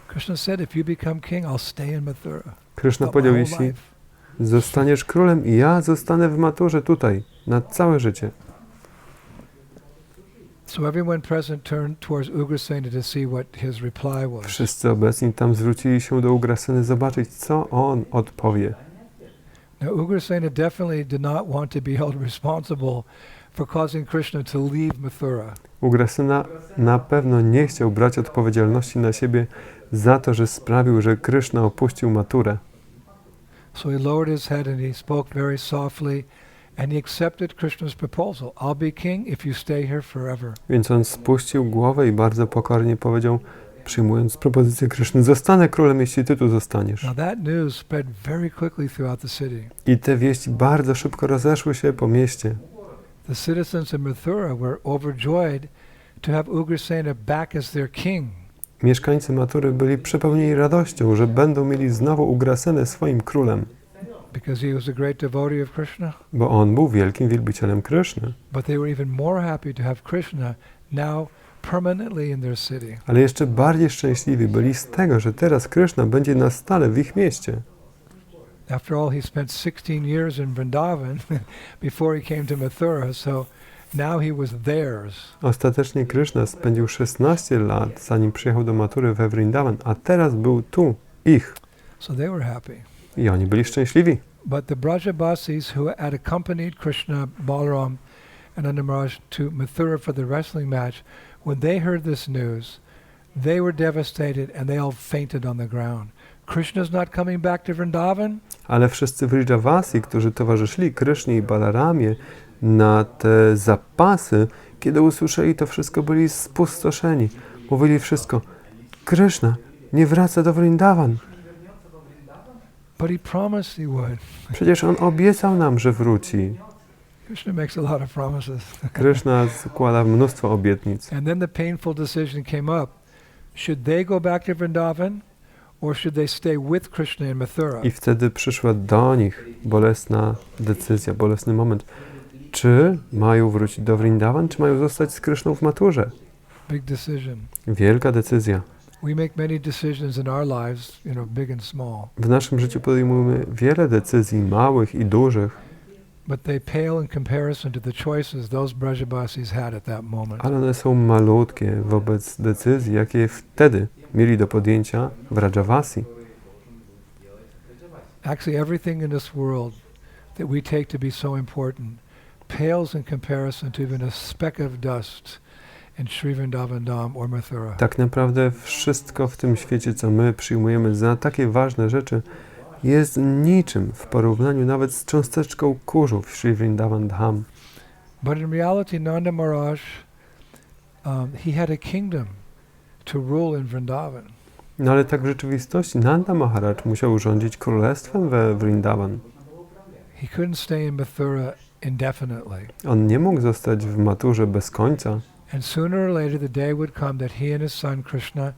Krishna said, if you become king, I'll stay in Mathura. Kryszna But my powiedział, whole jeśli life. zostaniesz królem i ja zostanę w Maturze tutaj, na całe życie. So everyone present turned towards Ugrasena to see what his reply was. Wszyscy obecni tam zwrócili się do Ugraseny zobaczyć, co on odpowie. Now Ugrasena definitely did not want to be held responsible for causing Krishna to leave Mathura. Ugrasena na pewno nie chciał brać odpowiedzialności na siebie za to, że sprawił, że Kryszna opuścił Maturę. So he lowered his head and he spoke very softly and he accepted Krishna's proposal. I'll be king if you stay here forever. Więc on spuścił głowę i bardzo pokornie powiedział, przyjmując propozycję Kryszny, zostanę królem, jeśli ty tu zostaniesz. Now that news spread very quickly throughout the city. I te wieści bardzo szybko rozeszły się po mieście. The citizens of Mathura were overjoyed to have Ugrasena back as their king. Mieszkańcy Matury byli przepełnieni radością, że będą mieli znowu Ugrasenę swoim królem, Because he was a great devotee of Krishna. bo on był wielkim wielbicielem Kryszny. But they were even more happy to have Krishna now permanently in their city. Ale jeszcze bardziej szczęśliwi byli z tego, że teraz Kryszna będzie na stale w ich mieście. After all, he spent 16 years in Vrindavan before he came to Mathura, so now he was theirs. Ostatecznie Kryszna spędził 16 lat, zanim przyjechał do Matury we Vrindavan, a teraz był tu, ich. So they were happy. I oni byli szczęśliwi. But the Brajabasis who had accompanied Krishna, Balaram, and Nanda Maharaj to Mathura for the wrestling match, when they heard this news, they were devastated and they all fainted on the ground. Krishna's not coming back to Vrindavan? Ale wszyscy Vrijavasi, którzy towarzyszyli Krysznie i Balaramie na te zapasy, kiedy usłyszeli to wszystko, byli spustoszeni. Mówili wszystko, Kryszna nie wraca do Vrindavan. But he promised he would. Przecież on obiecał nam, że wróci. Krishna makes a lot of promises. Kryszna składa mnóstwo obietnic. And then the painful decision came up. Should they go back to Vrindavan or should they stay with Krishna in Mathura? I wtedy przyszła do nich bolesna decyzja, bolesny moment. Czy mają wrócić do Vrindavan, czy mają zostać z Kryszną w Maturze? Big decision. Wielka decyzja. We make many decisions in our lives, big and small, W naszym życiu podejmujemy wiele decyzji, małych i dużych, but they pale in comparison to the choices those Brajabasis had at that moment. ale one są malutkie wobec decyzji, jakie wtedy mieli do podjęcia Vrajavasi. Actually, everything in this world that we take to be so important pales in comparison to even a speck of dust in Sri Vrindavan Dham or Mathura. Tak naprawdę wszystko w tym świecie, co my przyjmujemy za takie ważne rzeczy, jest niczym w porównaniu nawet z cząsteczką kurzu w Sri Vrindavan Dham. But in reality, Nanda Maharaj, he had a kingdom to rule in Vrindavan. No ale tak w rzeczywistości Nanda Maharaj musiał rządzić królestwem we Vrindavan. He couldn't stay in Mathura indefinitely. On nie mógł zostać w Maturze bez końca. And sooner or later the day would come that he and his son Krishna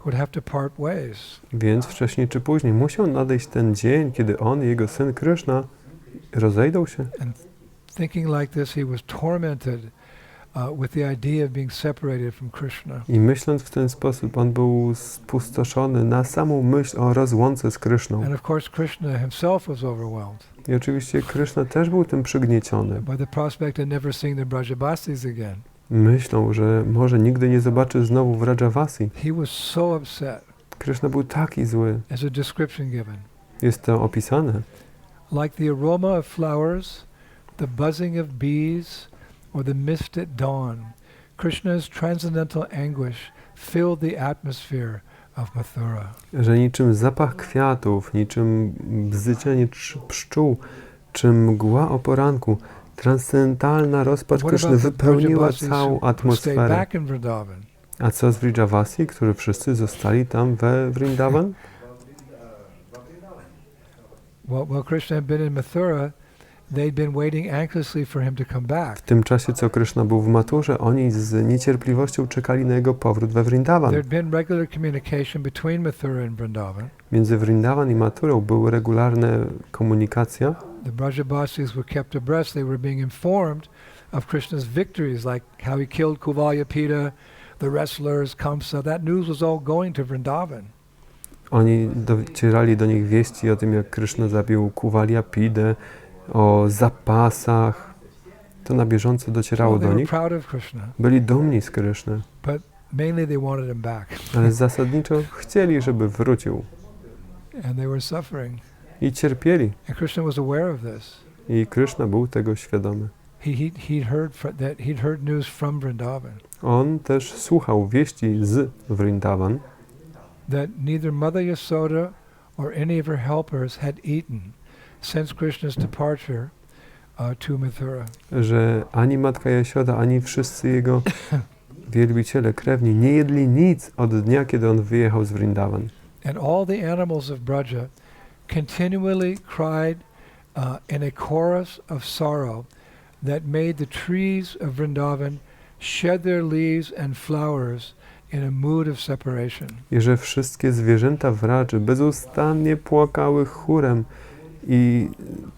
would have to part ways. Więc wcześniej czy później musiał nadejść ten dzień, kiedy on i jego syn Kryszna rozejdą się. And thinking like this, he was tormented with the idea of being separated from Krishna. I myśląc w ten sposób, on był spustoszony na samą myśl o rozłące z Kryszną. And of course, Krishna himself was overwhelmed I oczywiście Kryszna też był tym przygnieciony. by the prospect of never seeing the Brajabasis again. Myślą, że może nigdy nie zobaczy znowu Vrajavasi. He was so upset. Kryszna był taki zły. As a description given. Jest to opisane. Like the aroma of flowers, the buzzing of bees, or the mist at dawn, Krishna's transcendental anguish filled the atmosphere of Mathura. Że niczym zapach kwiatów, niczym bzyczenie pszczół, czy mgła o poranku, transcendentalna rozpacz Kryszny wypełniła całą atmosferę. A co z Vrijavasi, którzy wszyscy zostali tam we Vrindavan? Well, Krishna had been in Mathura. They'd been waiting anxiously for him to come back. W tym czasie, co Kryszna był w Maturze, oni z niecierpliwością czekali na jego powrót we Vrindavan. There'd been regular communication between Mathura and Vrindavan. Między Vrindavan i Maturą była regularna komunikacja. The Brajabasis were kept abreast. They were being informed of Krishna's victories, like how he killed Kuvalyapita, the wrestlers, Kamsa. That news was all going to Vrindavan. Oni docierali do nich wieści o tym, jak Kryszna zabił Kuvalyapidę, o zapasach. To na bieżąco docierało do nich. Byli dumni z Kryszny. Ale zasadniczo chcieli, żeby wrócił. I cierpieli. I Kryszna był tego świadomy. On też słuchał wieści z Vrindavan. That neither Mother Yasoda or any of her helpers had eaten since Krishna's departure to Mathura. Że ani Matka Jasioda, ani wszyscy jego wielbiciele krewni nie jedli nic od dnia, kiedy on wyjechał z Vrindavan. And all the animals of Braja continually cried in a chorus of sorrow that made the trees of Vrindavan shed their leaves and flowers in a mood of separation. I że wszystkie zwierzęta w Radży bezustannie płakały chórem i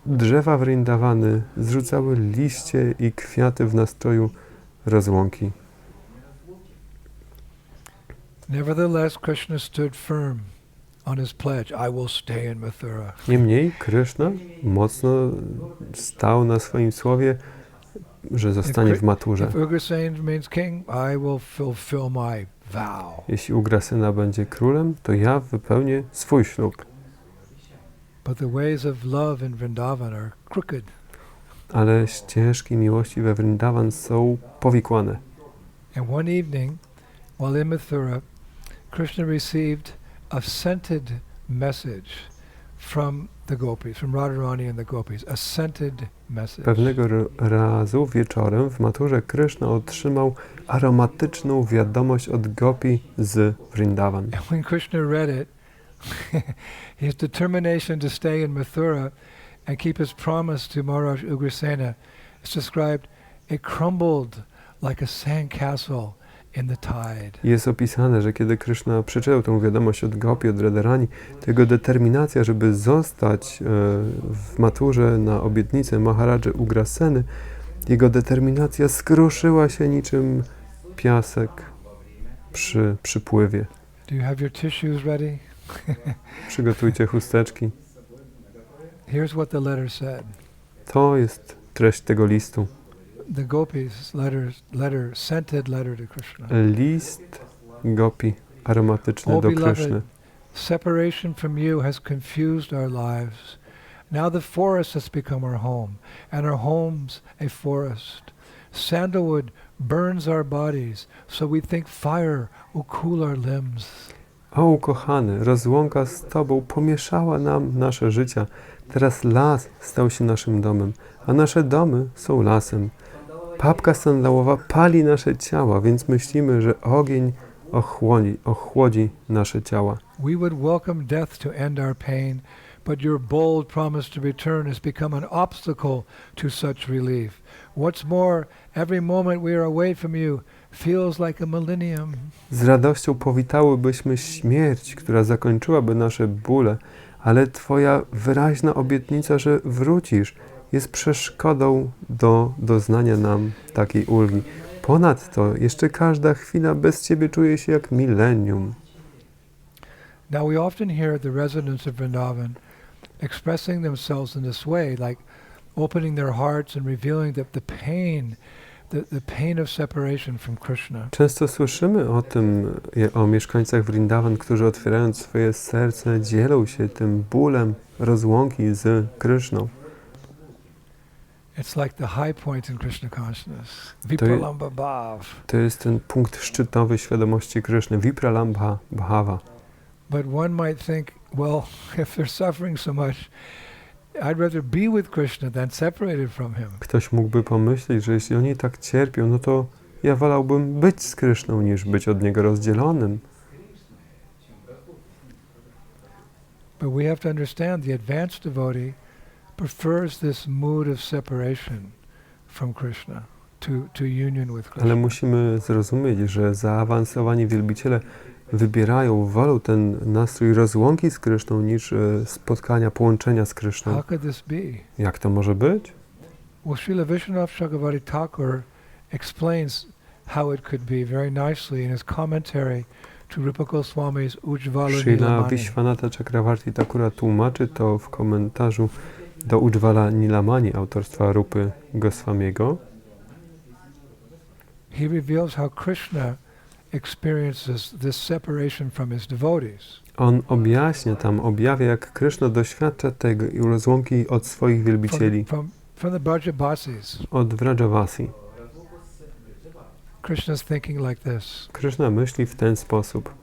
drzewa Vrindavany zrzucały liście i kwiaty w nastroju rozłąki. Nevertheless, Krishna stood firm on his pledge, I will stay in Mathura. Niemniej Krishna mocno stał na swoim słowie, że zostanie w Maturze. If Ugrasen remains king, I will fulfill my vow. Jeśli Ugrasena będzie królem, to ja wypełnię swój ślub. But the ways of love in Vrindavan are crooked. Ale ścieżki miłości we Vrindavan są powikłane. And one evening, while in Mathura, Krishna received a scented message from the gopis, from Radharani and the gopis, a scented message. Pewnego razu wieczorem w Maturze Kryszna otrzymał aromatyczną wiadomość od gopi z Vrindavan. And when Krishna read it, his determination to stay in Mathura and keep his promise to Maharaj Ugrasena is described, it crumbled like a sandcastle in the tide. Jest opisane, że kiedy Kryszna przeczytał tę wiadomość od gopi, od Radharani, to jego determinacja, żeby zostać w Maturze na obietnicę Maharadży Ugraseny, jego determinacja skruszyła się niczym piasek przy przypływie. Do you have your tissues ready? Przygotujcie chusteczki. Here's what the letter said. To jest treść tego listu. The gopis letter, scented letter to Krishna. List gopi aromatyczny do Kryszny. Separation from you has confused our lives. Now the forest has become our home, and our home's a forest. Sandalwood burns our bodies, so we think fire will cool our limbs. O ukochany, rozłąka z Tobą pomieszała nam nasze życia. Teraz las stał się naszym domem, a nasze domy są lasem. Papka sandałowa pali nasze ciała, więc myślimy, że ogień ochłodzi nasze ciała. We would welcome death to end our pain, but your bold promise to return has become an obstacle to such relief. What's more, every moment we are away from you, feels like a millennium. Z radością powitałybyśmy śmierć, która zakończyłaby nasze bóle, ale Twoja wyraźna obietnica, że wrócisz, jest przeszkodą do doznania nam takiej ulgi. Ponadto jeszcze każda chwila bez Ciebie czuje się jak milenium. Now we often hear the residents of Vrindavan expressing themselves in this way, like opening their hearts and revealing that the pain of separation from Krishna. Często słyszymy o tym, o mieszkańcach Vrindavan, którzy otwierając swoje serce dzielą się tym bólem rozłąki z Kryszną. It's like the high point in Krishna consciousness. Vipralambha bhav. To jest ten punkt szczytowy świadomości Kryszny, Vipralambha bhava. But one might think, well, if they're suffering so much, I'd rather be with Krishna than separated from him. Ktoś mógłby pomyśleć, że jeśli oni tak cierpią, no to ja wolałbym być z Kryszną, niż być od Niego rozdzielonym. But we have to understand the advanced devotee prefers this mood of separation from Krishna to union with Krishna. Ale musimy zrozumieć, że zaawansowani wielbiciele wybierają, wolą ten nastrój rozłąki z Kryszną niż spotkania, połączenia z Kryszną. How could this be? Jak to może być? Well, Srila Vishwanath Chakravarti Thakur explains how it could be very nicely in his commentary to Rupa Goswami's Ujjvala Srila Nilamani. Vishwanatha Chakravarti Thakura tłumaczy to w komentarzu do Ujjvala Nilamani autorstwa Rupy Goswamiego. He reveals how Krishna experiences this separation from his devotees. On objaśnia tam, objawia, jak Kryszna doświadcza tego i rozłąki od swoich wielbicieli, From the Brajavasis. od Vrajavasi. Krishna's thinking like this. Kryszna myśli w ten sposób.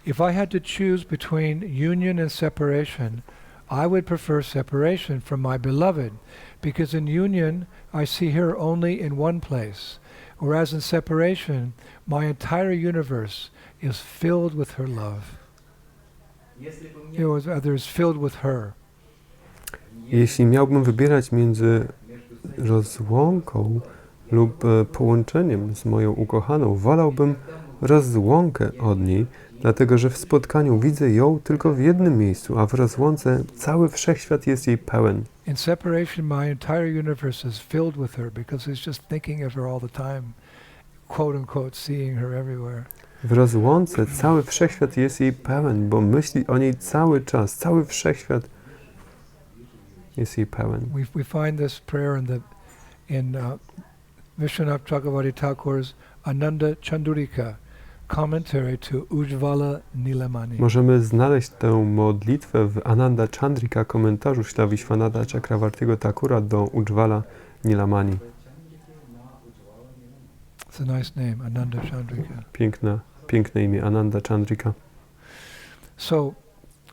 If I had to choose between union and separation, I would prefer separation from my beloved, because in union I see her only in one place, whereas in separation my entire universe is filled with her love. Is filled with her. Jeśli miałbym wybierać między rozłąką lub połączeniem z moją ukochaną, wolałbym rozłąkę od niej, dlatego że w spotkaniu widzę ją tylko w jednym miejscu, a w rozłące cały wszechświat jest jej pełen. In separation, my entire universe is filled with her because he's just thinking of her all the time, quote unquote, seeing her everywhere. W rozłące cały wszechświat jest jej pełen, bo myśli o niej cały czas, cały wszechświat jest jej pełen. We find this prayer in Vishwanath Chakravarti Thakur's Ananda Chandurika commentary to Ujjvala Nilamani. Możemy znaleźć tę modlitwę w Ananda Chandrika, komentarzu Śla Vishwanatha Chakravartiego Thakura do Ujjvala Nilamani. It's a nice name, Ananda Chandrika. Piękne imię, Ananda Chandrika. So,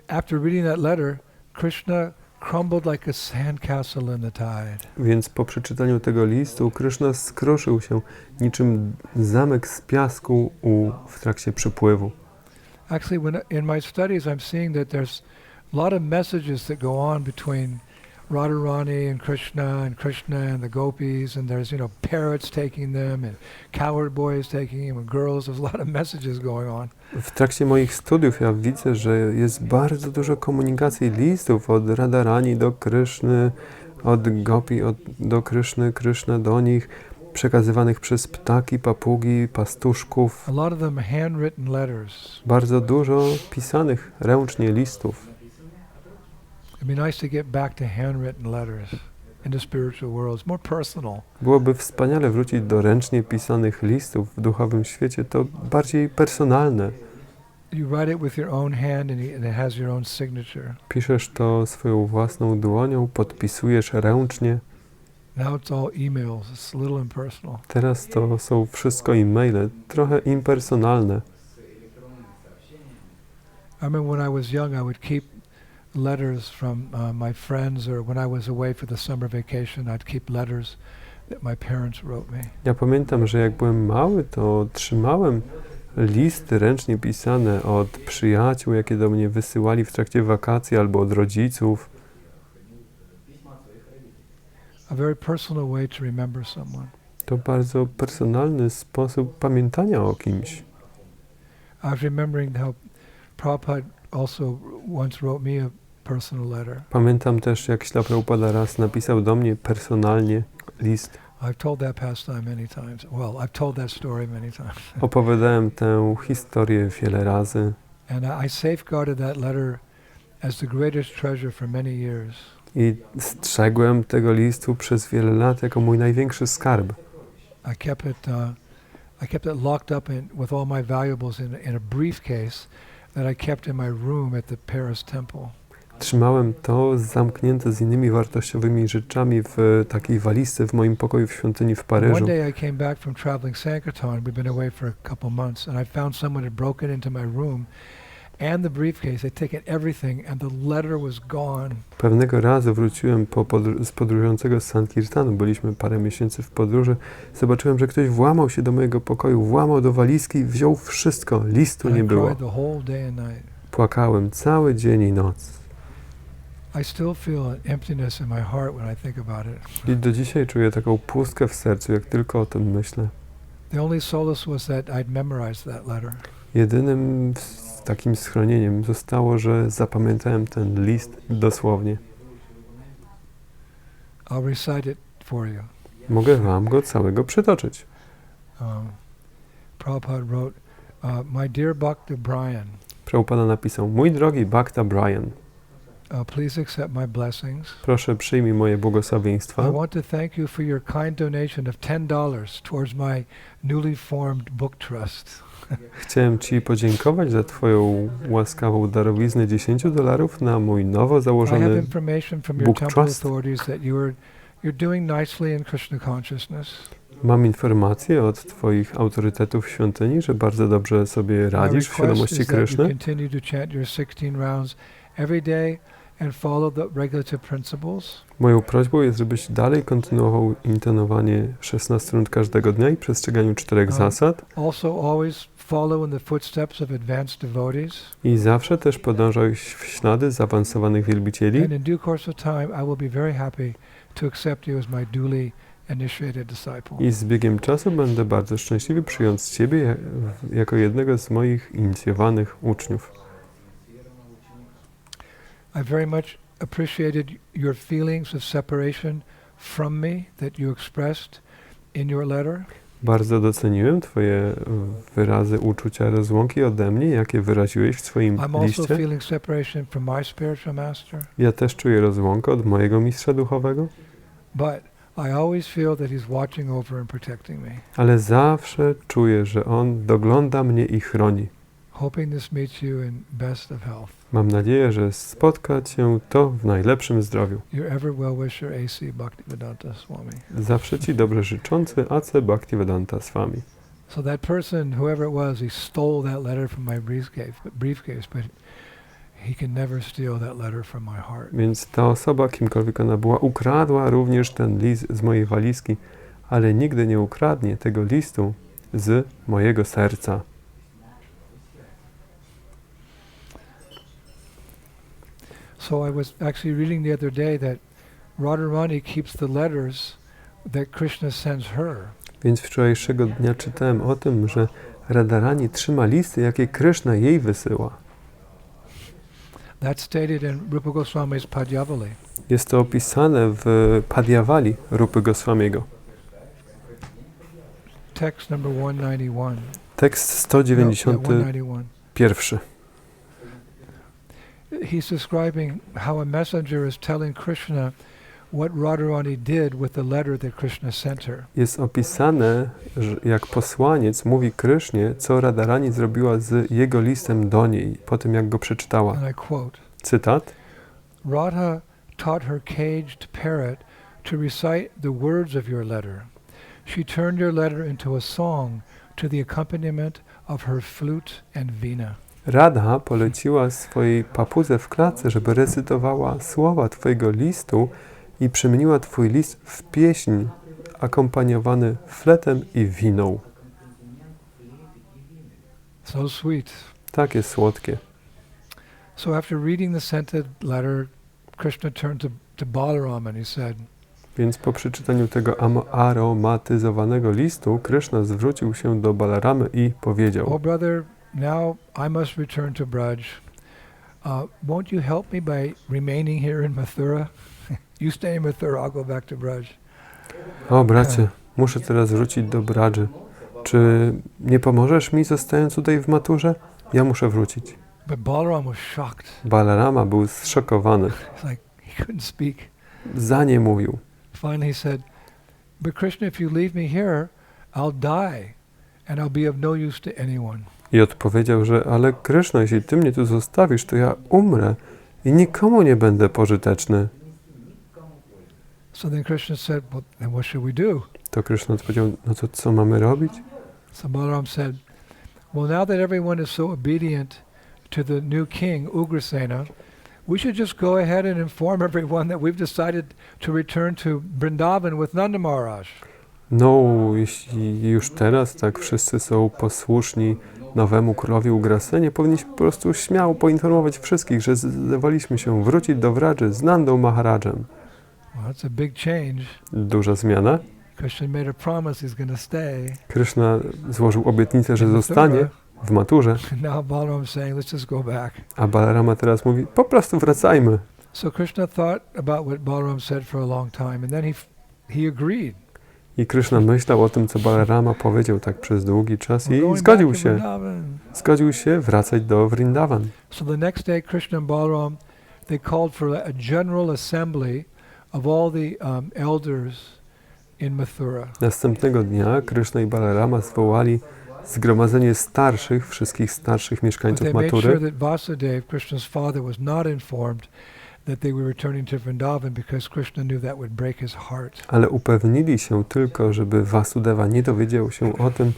after reading that letter, Krishna crumbled like a sandcastle in the tide. Więc po przeczytaniu tego listu Kryszna skruszył się niczym zamek z piasku w trakcie przypływu. Actually, in my studies I'm seeing that there's a lot of messages that go on between Radharani and Krishna and the gopis, and there's, parrots taking them and cowherd boys taking them and girls. There's a lot of messages going on. W trakcie moich studiów ja widzę, że jest bardzo dużo komunikacji, listów od Radharani do Kryszny, od gopi do Kryszny, Kryszna do nich, przekazywanych przez ptaki, papugi, pastuszków. A lot of them handwritten letters. Bardzo dużo pisanych ręcznie listów. It'd be nice to get back to handwritten letters in the spiritual world. It's more personal. Byłoby wspaniale wrócić do ręcznie pisanych listów w duchowym świecie. To bardziej personalne. You write it with your own hand and it has your own signature. Piszesz to swoją własną dłonią, podpisujesz ręcznie. Now it's all emails. It's a little impersonal. Teraz to są wszystko e-maile, trochę impersonalne. I remember when I was young, I would keep letters from my friends, or when I was away for the summer vacation, I'd keep letters that my parents wrote me. Ja pamiętam, że jak byłem mały, to trzymałem listy ręcznie pisane od przyjaciół, jakie do mnie wysyłali w trakcie wakacji, albo od rodziców. A very personal way to remember someone. To bardzo personalny sposób pamiętania o kimś. I was remembering how Prabhupada also once wrote me a personal letter. Pamiętam też, jak Śla Prabhupada raz napisał do mnie personalnie list. I've told that pastime many times. Well, I've told that story many times. Opowiadałem tę historię wiele razy And I safeguarded that letter as the greatest treasure for many years. i strzegłem tego listu przez wiele lat jako mój największy skarb. I kept it locked up with all my valuables in a briefcase that I kept in my room at the Paris temple. Trzymałem to zamknięte z innymi wartościowymi rzeczami w takiej walizce w moim pokoju w świątyni w Paryżu. One day I came back from traveling Sankirtan. We'd been away for a couple months, and I found someone had broken into my room and the briefcase. They'd taken everything, and the letter was gone. Pewnego razu wróciłem z podróżującego z Sankirtanu. Byliśmy parę miesięcy w podróży. Zobaczyłem, że ktoś włamał się do mojego pokoju, włamał do walizki, wziął wszystko. Listu And nie I było. cried the whole day and night. Płakałem cały dzień i noc. I still feel an emptiness in my heart when I think about it. I do dzisiaj czuję taką pustkę w sercu, jak tylko o tym myślę. The only solace was that I'd memorized that letter. Jedynym takim schronieniem zostało, że zapamiętałem ten list dosłownie. I'll recite it for you. Mogę wam go całego przytoczyć. Prabhupada wrote, My dear Bhakta Brian, Prabhupada napisał: Mój drogi Bhakta Brian, please accept my blessings. proszę przyjmij moje błogosławieństwa. I want to thank you for your kind donation of $10 towards my newly formed book trust. Chciałem ci podziękować za twoją łaskawą darowiznę $10 na mój nowo I have założony information from your book temple trust. authorities that you're doing nicely in Krishna consciousness. Mam informację od twoich autorytetów świątyni, że bardzo dobrze sobie My radzisz w request świadomości is that you Kryszny. continue to chant your 16 rounds every day and follow the regulative principles. Moją prośbą jest, żebyś dalej kontynuował intonowanie 16 rund każdego dnia i przestrzeganiu 4 zasad. Also always follow in the footsteps of advanced devotees. I zawsze też podążaj w ślady zaawansowanych wielbicieli. And in due course of time, I will be very happy to accept you as my duly initiated disciple. I z biegiem czasu będę bardzo szczęśliwy przyjąć ciebie jako jednego z moich inicjowanych uczniów. I very much appreciated your feelings of separation from me that you expressed in your letter. Bardzo doceniłem twoje wyrazy uczucia rozłąki ode mnie, jakie wyraziłeś w swoim I'm also liście. feeling separation from my spiritual master, Ja też czuję rozłąkę od mojego mistrza duchowego, but I always feel that he's watching over and protecting me. ale zawsze czuję, że on dogląda mnie i chroni. Hoping this meets you in best of health. Mam nadzieję, że spotka cię to w najlepszym zdrowiu. Your ever well-wisher A.C. Bhaktivedanta Swami. Zawsze ci dobrze życzący A.C. Bhaktivedanta Swami. So that person, whoever it was, he stole that letter from my briefcase, but he can never steal that letter from my heart. Więc ta osoba, kimkolwiek ona była, ukradła również ten list z mojej walizki, ale nigdy nie ukradnie tego listu z mojego serca. So I was actually reading the other day that Radharani keeps the letters that Krishna sends her. Więc wczorajszego dnia czytałem o tym, że Radharani trzyma listy, jakie Kryszna jej wysyła. That's stated in Rupa Goswami's Padyavali. Jest to opisane w Padyavali Rupy Goswamiego. Text number 191. Tekst No, 191. 191. He's describing how a messenger is telling Krishna what Radharani did with the letter that Krishna sent her. Jest opisane, że jak posłaniec mówi Krysznie, co Radharani zrobiła z jego listem do niej, po tym jak go przeczytała. And I quote, Cytat. Radha taught her caged parrot to recite the words of your letter. She turned your letter into a song to the accompaniment of her flute and veena. Radha poleciła swojej papudze w klatce, żeby recytowała słowa twojego listu i przemieniła twój list w pieśń akompaniowany fletem i winą. So sweet. Takie słodkie. So after reading the scented letter, Krishna turned to Balaram and he said, Więc po przeczytaniu tego aromatyzowanego listu, Kryszna zwrócił się do Balaramy i powiedział: Oh brother, now I must return to Braj. Won't you help me by remaining here in Mathura? You stay in Mathura, I'll go back to Braj. O bracie, muszę teraz wrócić do Bradży. Czy nie pomożesz mi zostając tutaj w Maturze? Ja muszę wrócić. But Balaram was shocked. Balarama był zszokowany. It's like he couldn't speak. Zaniemówił. Finally he said, but Krishna, if you leave me here, I'll die and I'll be of no use to anyone. I odpowiedział, że ale Kryszna, jeśli ty mnie tu zostawisz, to ja umrę i nikomu nie będę pożyteczny. So then Krishna said, well, then what should we do? To Kryszna odpowiedział, no to co mamy robić? So Balaram said, well, now that everyone is so obedient to the new king, Ugrasena, we should just go ahead and inform everyone that we've decided to return to Vrindavan with Nanda Maharaj. No, jeśli już teraz tak wszyscy są posłuszni nowemu królowi Ugrasenie, powinniśmy po prostu śmiało poinformować wszystkich, że zdecydowaliśmy się wrócić do Vradży z Nandą Maharadżem. Well, that's a big change. Duża zmiana. Krishna made a promise he's going to stay. Kryszna złożył obietnicę, że in zostanie Mathura. w Maturze, Now Balaram's saying, let's just go back. a Balarama teraz mówi, po prostu wracajmy. So Krishna thought about what Balaram said for a long time, and then he agreed. I Kryszna myślał o tym, co Balarama powiedział tak przez długi czas We're i going zgodził back to się. Vrindavan. Zgodził się wracać do Vrindavan. So the next day, Krishna and Balaram, they called for a general assembly of all the elders in Mathura. Następnego dnia Kryszna i Balarama zwołali zgromadzenie wszystkich starszych But mieszkańców they made sure Matury, that Vasudeva, Krishna's father, was not informed that they were returning to Vrindavan because Krishna knew that would break his heart. ale upewnili się tylko, żeby Vasudeva nie dowiedział się o tym,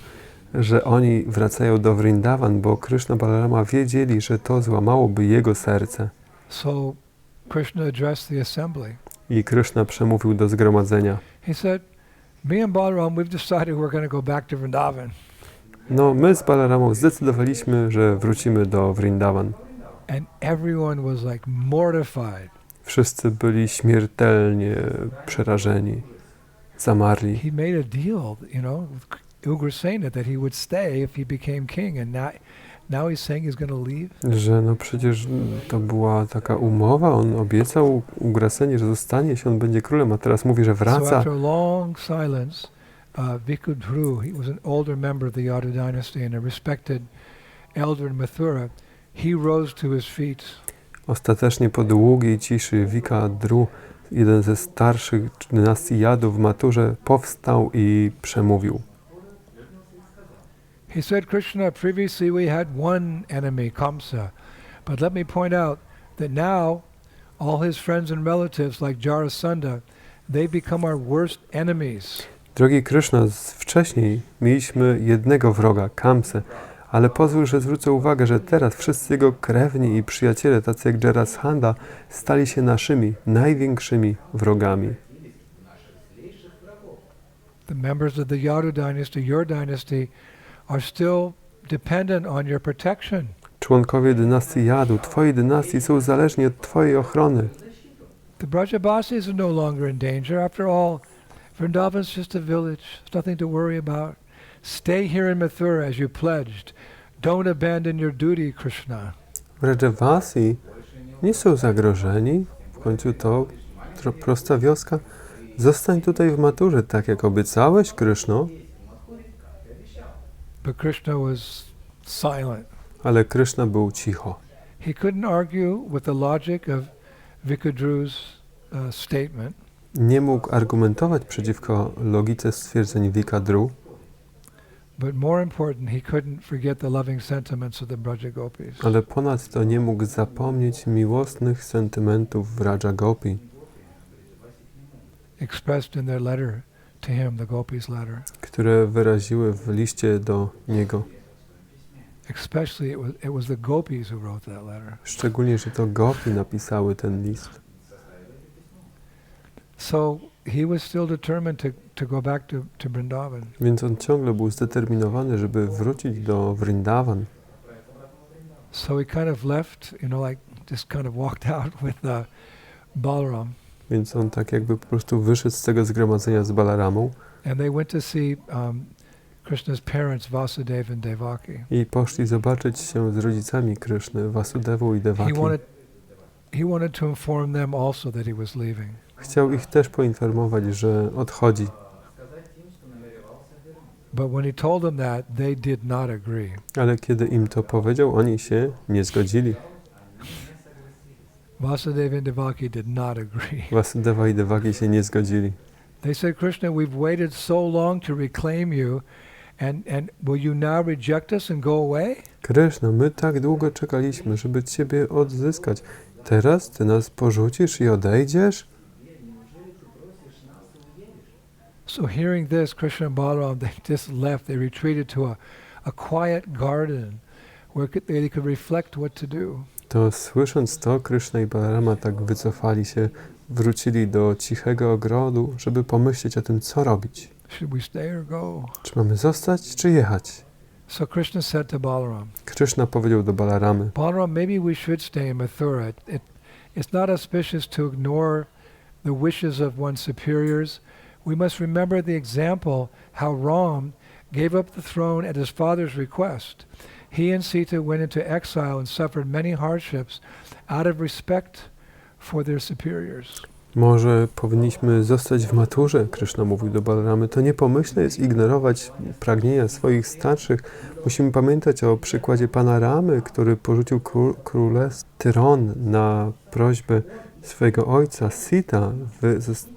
że oni wracają do Vrindavan, bo Kryszna i Balarama wiedzieli, że to złamałoby jego serce. So Krishna addressed the assembly. I Kryszna przemówił do zgromadzenia. He said, me and Balaram, we've decided we're going to go back to Vrindavan. No, my z Balaramą zdecydowaliśmy, że wrócimy do Vrindavan. And everyone was like mortified. Wszyscy byli śmiertelnie przerażeni, zamarli. He made a deal, with Ugrasena that he would stay if he became king, and now he's saying he's going to leave. Że no przecież to była taka umowa, on obiecał Ugrasenie, że zostanie, jeśli on będzie królem, a teraz mówi, że So wraca. after a long silence, Vikudru, he was an older member of the Yadu dynasty and a respected elder in Mathura, he rose to his feet. Ostatecznie po długiej ciszy Vikadru, jeden ze starszych dynastii Jadów w Maturze, powstał i przemówił. He said, Krishna, previously we had one enemy, Kamsa, but let me point out that now all his friends and relatives like Jarasandha, they become our worst enemies. Drogi Kryszna, wcześniej mieliśmy jednego wroga, Kamsę, ale pozwól, że zwrócę uwagę, że teraz wszyscy jego krewni i przyjaciele, tacy jak Jarasandha, stali się naszymi największymi wrogami. The members of the Yadu dynasty, your dynasty, are still dependent on your protection. Członkowie dynastii Jadu, twojej dynastii są zależni od twojej ochrony. The Brajabasis are no longer in danger. After all, Vrindavan's just a village. There's nothing to worry about. Stay here in Mathura as you pledged. Don't abandon your duty, Krishna. Vrajavasi nie są zagrożeni. W końcu to prosta wioska. Zostań tutaj w Maturze, tak jak obiecałeś, Kryszno. But Krishna was silent. Ale Kryszna był cicho. He couldn't argue with the logic of Vikudru's statement. Nie mógł argumentować przeciwko logice stwierdzeń Vikadru, But more important, he couldn't forget the loving sentiments of the Braja Gopis. ale ponadto nie mógł zapomnieć miłosnych sentymentów Vraja Gopi, Expressed in their letter to him, the Gopis' letter. które wyraziły w liście do niego. Especially it was the Gopis who wrote that letter. Szczególnie, że to Gopi napisały ten list. So he was still determined to go back to Vrindavan. Więc on ciągle był zdeterminowany, żeby wrócić do Vrindavan. So he kind of left, like just kind of walked out with Balaram. Więc on tak jakby po prostu wyszedł z tego zgromadzenia z Balaramą and they went to see Krishna's parents, Vasudeva and Devaki. i poszli zobaczyć się z rodzicami Kryszny, Vasudevą i He Devaki. wanted to inform them also that he was leaving. Chciał ich też poinformować, że odchodzi. But when he told them that, they did not agree. Ale kiedy im to powiedział, oni się nie zgodzili. Vasudeva and Devaki did not agree. Vasudeva i Devaki się nie zgodzili. They said, Krishna, we've waited so long to reclaim you, and will you now reject us and go away? Kryszna, my tak długo czekaliśmy, żeby Ciebie odzyskać. Teraz Ty nas porzucisz i odejdziesz? So hearing this, Krishna and Balaram, they just left. They retreated to a quiet garden where they could reflect what to do. To słysząc to, Kryszna i Balarama tak wycofali się, wrócili do cichego ogrodu, żeby pomyśleć o tym, co robić. Should we stay or go? Czy mamy zostać, czy jechać? So Krishna said to Balaram, Kryszna powiedział do Balaramy: Balaram, maybe we should stay in Mathura. It's not auspicious to ignore the wishes of one's superiors. We must remember the example how Ram gave up the throne at his father's request. He and Sita went into exile and suffered many hardships out of respect for their superiors. Może powinniśmy zostać w Maturze, Kryszna mówił do Balaramy. To nie pomyślne jest ignorować pragnienia swoich starszych. Musimy pamiętać o przykładzie pana Ramy, który porzucił królestwo Tyron na prośbę swojego ojca. Sita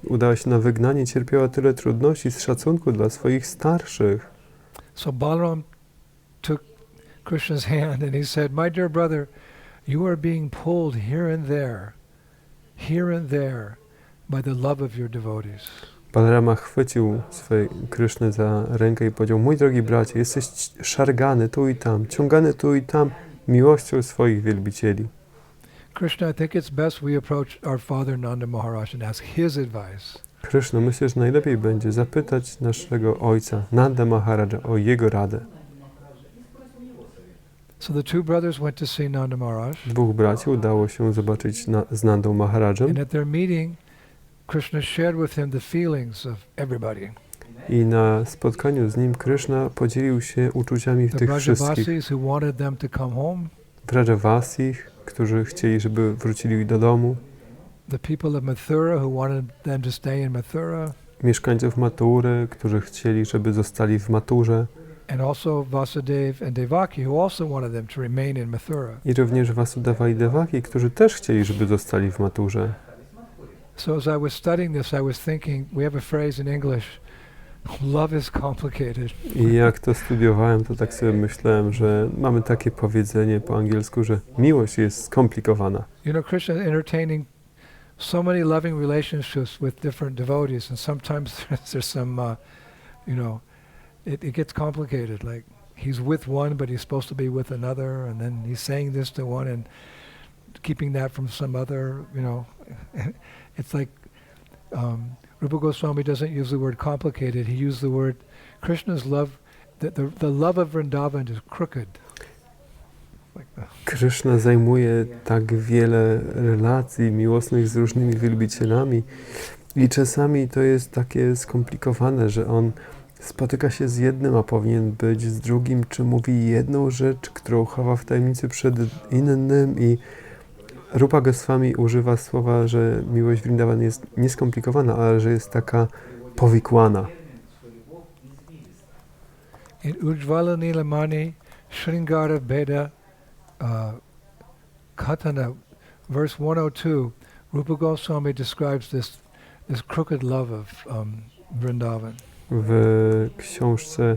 udała się na wygnanie, cierpiała tyle trudności z szacunku dla swoich starszych. So Balaram took Krishna's hand and he said, My dear brother, you are being pulled here and there by the love of your devotees. Balarama chwycił Krysznę za rękę i powiedział: mój drogi bracie, jesteś szargany tu i tam, ciągany tu i tam miłością swoich wielbicieli. Krishna, I think it's best we approach our father Nanda Maharaj and ask his advice. Kryszno, myślę, że najlepiej będzie zapytać naszego ojca, Nanda Maharaja, o jego radę. So the two brothers went to see Nanda Maharaj. Dwóch braci udało się zobaczyć z Nandą Maharajem And at their meeting, Krishna shared with him the feelings of everybody. i na spotkaniu z nim Kryszna podzielił się uczuciami The tych wszystkich. Brajavasis who wanted them to come home, Brajavasich, którzy chcieli, żeby wrócili do domu, the people of Mathura who wanted them to stay in Mathura, mieszkańców Matury, którzy chcieli, żeby zostali w Maturze, and also Vasudeva and Devaki who also wanted them to remain in Mathura. i również Vasudeva i Devaki, którzy też chcieli, żeby zostali w Maturze. So as I was studying this, I was thinking, we have a phrase in English, love is complicated. I jak to studiowałem, to tak sobie myślałem, że mamy takie powiedzenie po angielsku, że miłość jest skomplikowana. You know, Krishna is entertaining so many loving relationships with different devotees, and sometimes there's some, it gets complicated. Like he's with one, but he's supposed to be with another, and then he's saying this to one and keeping that from some other. It's like Rupa Goswami doesn't use the word complicated. He used the word Krishna's love. The love of Vrindavan is crooked. Like that. Kryszna zajmuje tak wiele relacji miłosnych z różnymi wielbicielami i czasami to jest takie skomplikowane, że on spotyka się z jednym, a powinien być z drugim, czy mówi jedną rzecz, którą chowa w tajemnicy przed innym, i Rupa Goswami używa słowa, że miłość Vrindavan jest nieskomplikowana, ale że jest taka powikłana. In Ujjvala Nilamani Shringara Veda Katana, verse 102, Rupa Goswami describes this crooked love of Vrindavan. W książce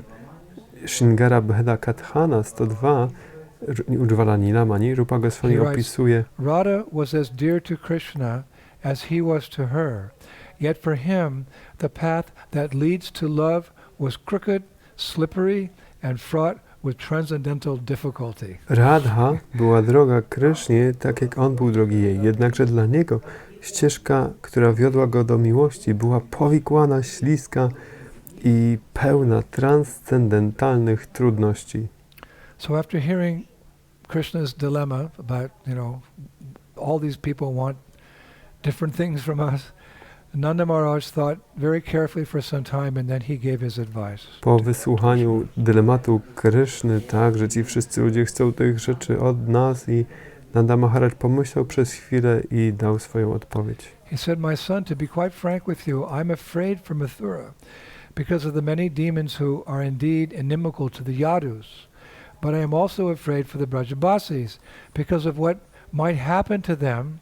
Shringara Bheda Kathana 102 Ujjvala Nilamani Rupa Goswami opisuje: Radha was as dear to Krishna as he was to her, yet for him the path that leads to love was crooked, slippery and fraught with transcendental difficulty. Radha była droga Krysznie, tak jak on był drogi jej, jednakże dla niego ścieżka, która wiodła go do miłości, była powikłana, śliska i pełna transcendentalnych trudności. So after hearing Krishna's dilemma about, all these people want different things from us, Nanda Maharaj thought very carefully for some time and then he gave his advice. Po wysłuchaniu dylematu Kryszny, tak, że ci wszyscy ludzie chcą tych rzeczy od nas i Nanda Maharaj pomyślał przez chwilę i dał swoją odpowiedź. He said, my son, to be quite frank with you, I'm afraid for Mathura because of the many demons who are indeed inimical to the Yadus. But I am also afraid for the Brajabasis because of what might happen to them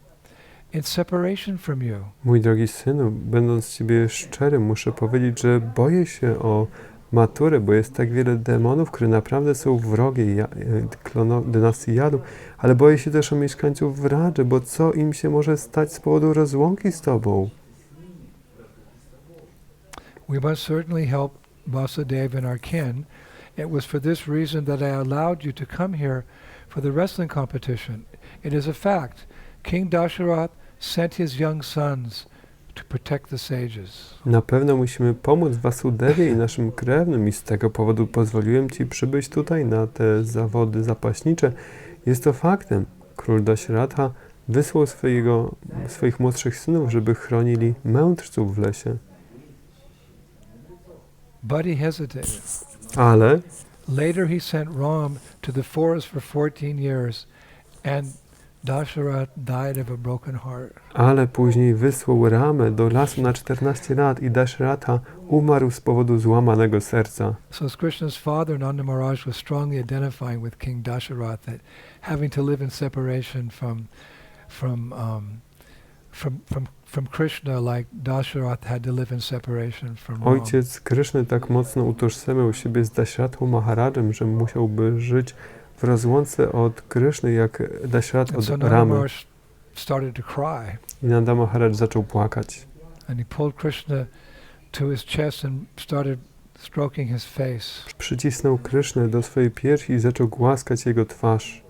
in separation from you. Mój drogi synu, będąc z ciebie szczery, muszę powiedzieć, że boję się o Maturę, bo jest tak wiele demonów, które naprawdę są wrogie dynastii Jadu, ale boję się też o mieszkańców Vradży, bo co im się może stać z powodu rozłąki z tobą? We must certainly help Vasudeva and our kin. It was for this reason that I allowed you to come here for the wrestling competition. It is a fact. King Dasharath sent his young sons to protect the sages. Na pewno musimy pomóc Vasudewie i naszym krewnym i z tego powodu pozwoliłem ci przybyć tutaj na te zawody zapaśnicze. Jest to faktem. Król Dashratha wysłał swoich młodszych synów, żeby chronili mędrców w lesie. But he hesitated. Ale Later he sent Ram to the forest for 14 years and Dasharath died of a broken heart. później wysłał Ramę do lasu na 14 lat i Dashratha umarł z powodu złamanego serca. So as Krishna's father, Nanda Maharaj, was strongly identifying with King Dasharath, that having to live in separation from Krishna, like Dasharath had to live in separation from Ram. Ojciec Kryszny tak mocno utożsamiał siebie z Dashrathą Maharadżem, że musiałby żyć w rozłące od Kryszny, jak Dashrath And od so Nanda Ramy. Maharaj started to cry, I Nanda Maharaj zaczął płakać. and he pulled Krishna to his chest and started stroking his face. Przycisnął Krysznę do swojej piersi i zaczął głaskać jego twarz.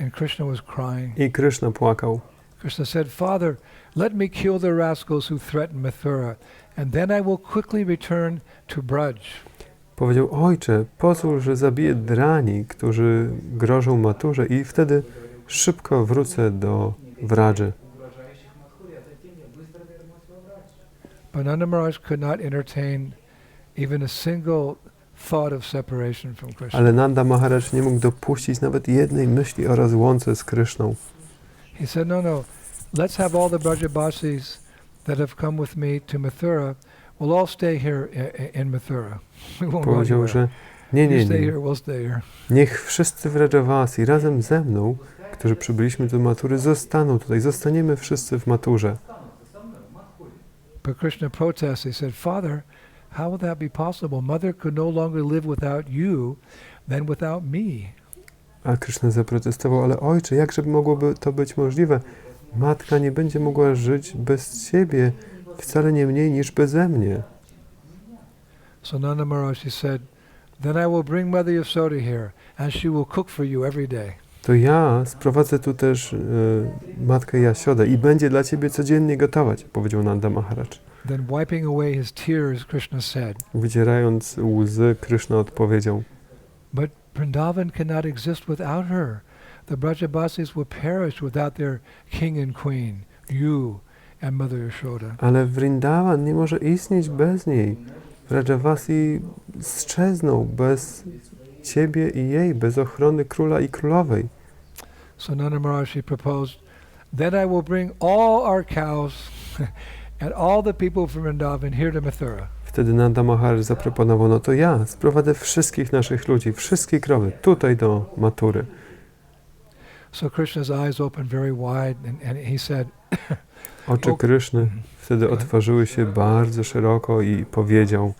And Krishna was crying. I Kryszna płakał. Krishna said, Father, let me kill the rascals who threaten Mathura, and then I will quickly return to Braj. Powiedział, ojcze, pozwól, że zabiję drani, którzy grożą Maturze i wtedy szybko wrócę do Vradży. But Nanda Maharaj could not entertain even a single thought of separation from Krishna. Ale Nanda Maharaj nie mógł dopuścić nawet jednej myśli o rozłące z Kryszną. He said, no, let's have all the Brajabasis that have come with me to Mathura, we'll all stay here in Mathura. We won't go Powiedział, anywhere. że You stay nie. here, we'll stay here. Niech wszyscy Vrajavasi razem ze mną, którzy przybyliśmy do Matury, zostaną tutaj. Zostaniemy wszyscy w Maturze. But Krishna protested. He said, Father, how will that be possible? Mother could no longer live without you than without me. A Kryszna zaprotestował, ale ojcze, jakże mogłoby to być możliwe? Matka nie będzie mogła żyć bez ciebie wcale nie mniej niż beze mnie. So Nanda Maharaj, he said, then I will bring Mother Yasoda here, and she will cook for you every day. To ja sprowadzę tu też matkę Jasiodę i będzie dla ciebie codziennie gotować, powiedział Nanda Maharaj. Then wiping away his tears, Krishna said, Wycierając łzy, Kryszna odpowiedział, but Vrindavan cannot exist without her. The Brajabasis will perish without their king and queen, you and Mother Yashoda. ale Vrindavan nie może istnieć bez niej. Vrajavasi strzezną bez ciebie i jej, bez ochrony króla i królowej. So Nanda Maharaj proposed, then I will bring all our cows and all the people from Vrindavan here to Mathura. Wtedy Nanda Maharaj zaproponował, no to ja sprowadzę wszystkich naszych ludzi, wszystkie krowy tutaj do Matury. So Krishna's eyes opened very wide and he said, Oczy Kryszny wtedy otworzyły się bardzo szeroko i powiedział,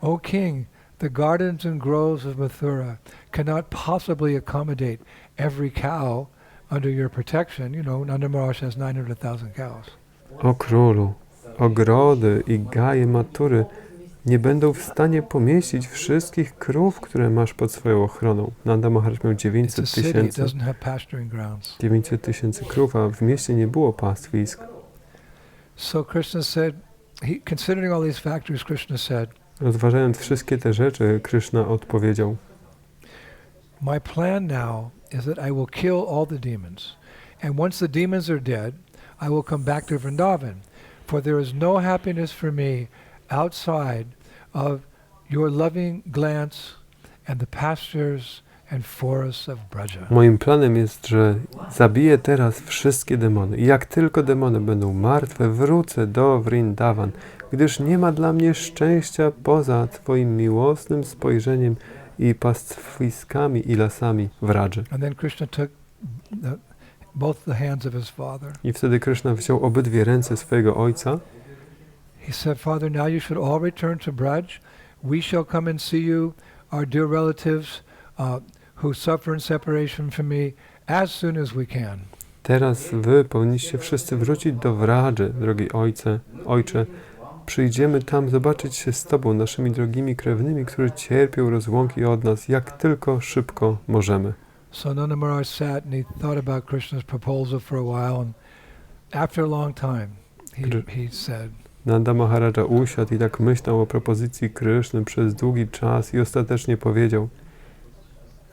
O King, the gardens and groves of Mathura cannot possibly accommodate every cow under your protection. You know, Nanda Maharaj has 900,000 cows. o królu, ogrody i gaje Matury nie będą w stanie pomieścić wszystkich krów, które masz pod swoją ochroną. Nanda Maharaj miał It's a 900 city, it tysięcy. doesn't have pasturing grounds. 900 tysięcy krów, a w mieście nie było pastwisk. So Krishna said, considering all these factors, Krishna said, Rozważając wszystkie te rzeczy, Kryszna odpowiedział, my plan now is that I will kill all the demons. And once the demons are dead, I will come back to Vrindavan. For there is no happiness for me outside of your loving glance and the pastures and forests of Braja. Moim planem jest, że zabiję teraz wszystkie demony. I jak tylko demony będą martwe, wrócę do Vrindavan, gdyż nie ma dla mnie szczęścia poza Twoim miłosnym spojrzeniem i pastwiskami i lasami Vraja. And then Krishna took both the hands of his father. I wtedy Krishna wziął obydwie ręce swojego ojca. He said, Father, now you should all return to Braj. We shall come and see you, our dear relatives, who suffer in separation from me, as soon as we can. Teraz wy powinniście wszyscy wrócić do Vraży, drogi ojcze. Przyjdziemy tam zobaczyć się z Tobą, naszymi drogimi krewnymi, którzy cierpią rozłąki od nas, jak tylko szybko możemy. So Nanda Maharaj sat and he thought about Krishna's proposal for a while, and after a long time, he said, Nanda Maharaja usiadł i tak myślał o propozycji Kryszny przez długi czas i ostatecznie powiedział: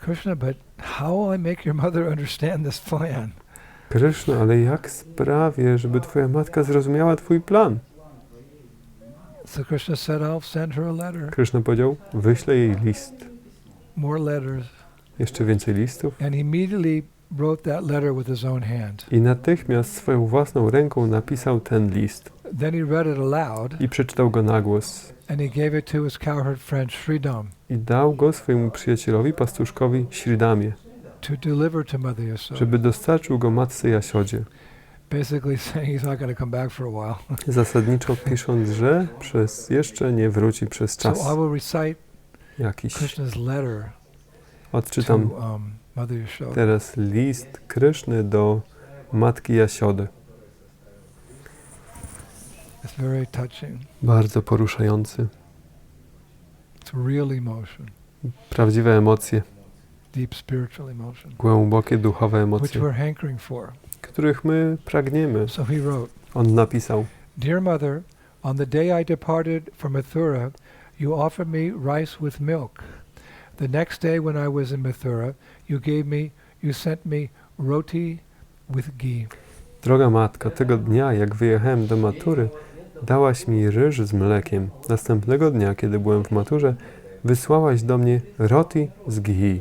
Krishna, but how will I make your mother understand this plan? Kryszna, ale jak sprawię, żeby Twoja matka zrozumiała Twój plan? So Krishna said, I'll send her a letter. Kryszna powiedział: wyślę jej list. More letters. Jeszcze więcej listów. And he immediately wrote that letter with his own hand. I natychmiast swoją własną ręką napisał ten list. Then he read it aloud. I przeczytał go na głos. And he gave it to his cowherd friend Sridham. I dał go swojemu przyjacielowi, pastuszkowi Śridamie, to deliver to Mother Yasoda. żeby dostarczył go matce Jasiodzie. Basically saying he's not going to come back for a while. Zasadniczo pisząc, że jeszcze nie wróci przez czas So I will recite jakiś. Krishna's letter Odczytam to Mother Yasoda. teraz list Kryszny do matki Jasiody. It's very touching. Bardzo poruszający. It's real emotion. Prawdziwe emocje, Deep spiritual emotion. głębokie duchowe Which emocje, we're hankering for. których my pragniemy. So he wrote, On napisał: Dear Mother, on the day I departed from Mathura, you offered me rice with milk. The next day when I was in Mathura, you sent me roti with ghee. Droga matka, tego dnia, jak wyjechałem do Matury, dałaś mi ryż z mlekiem. Następnego dnia, kiedy byłem w Maturze, wysłałaś do mnie roti z ghee.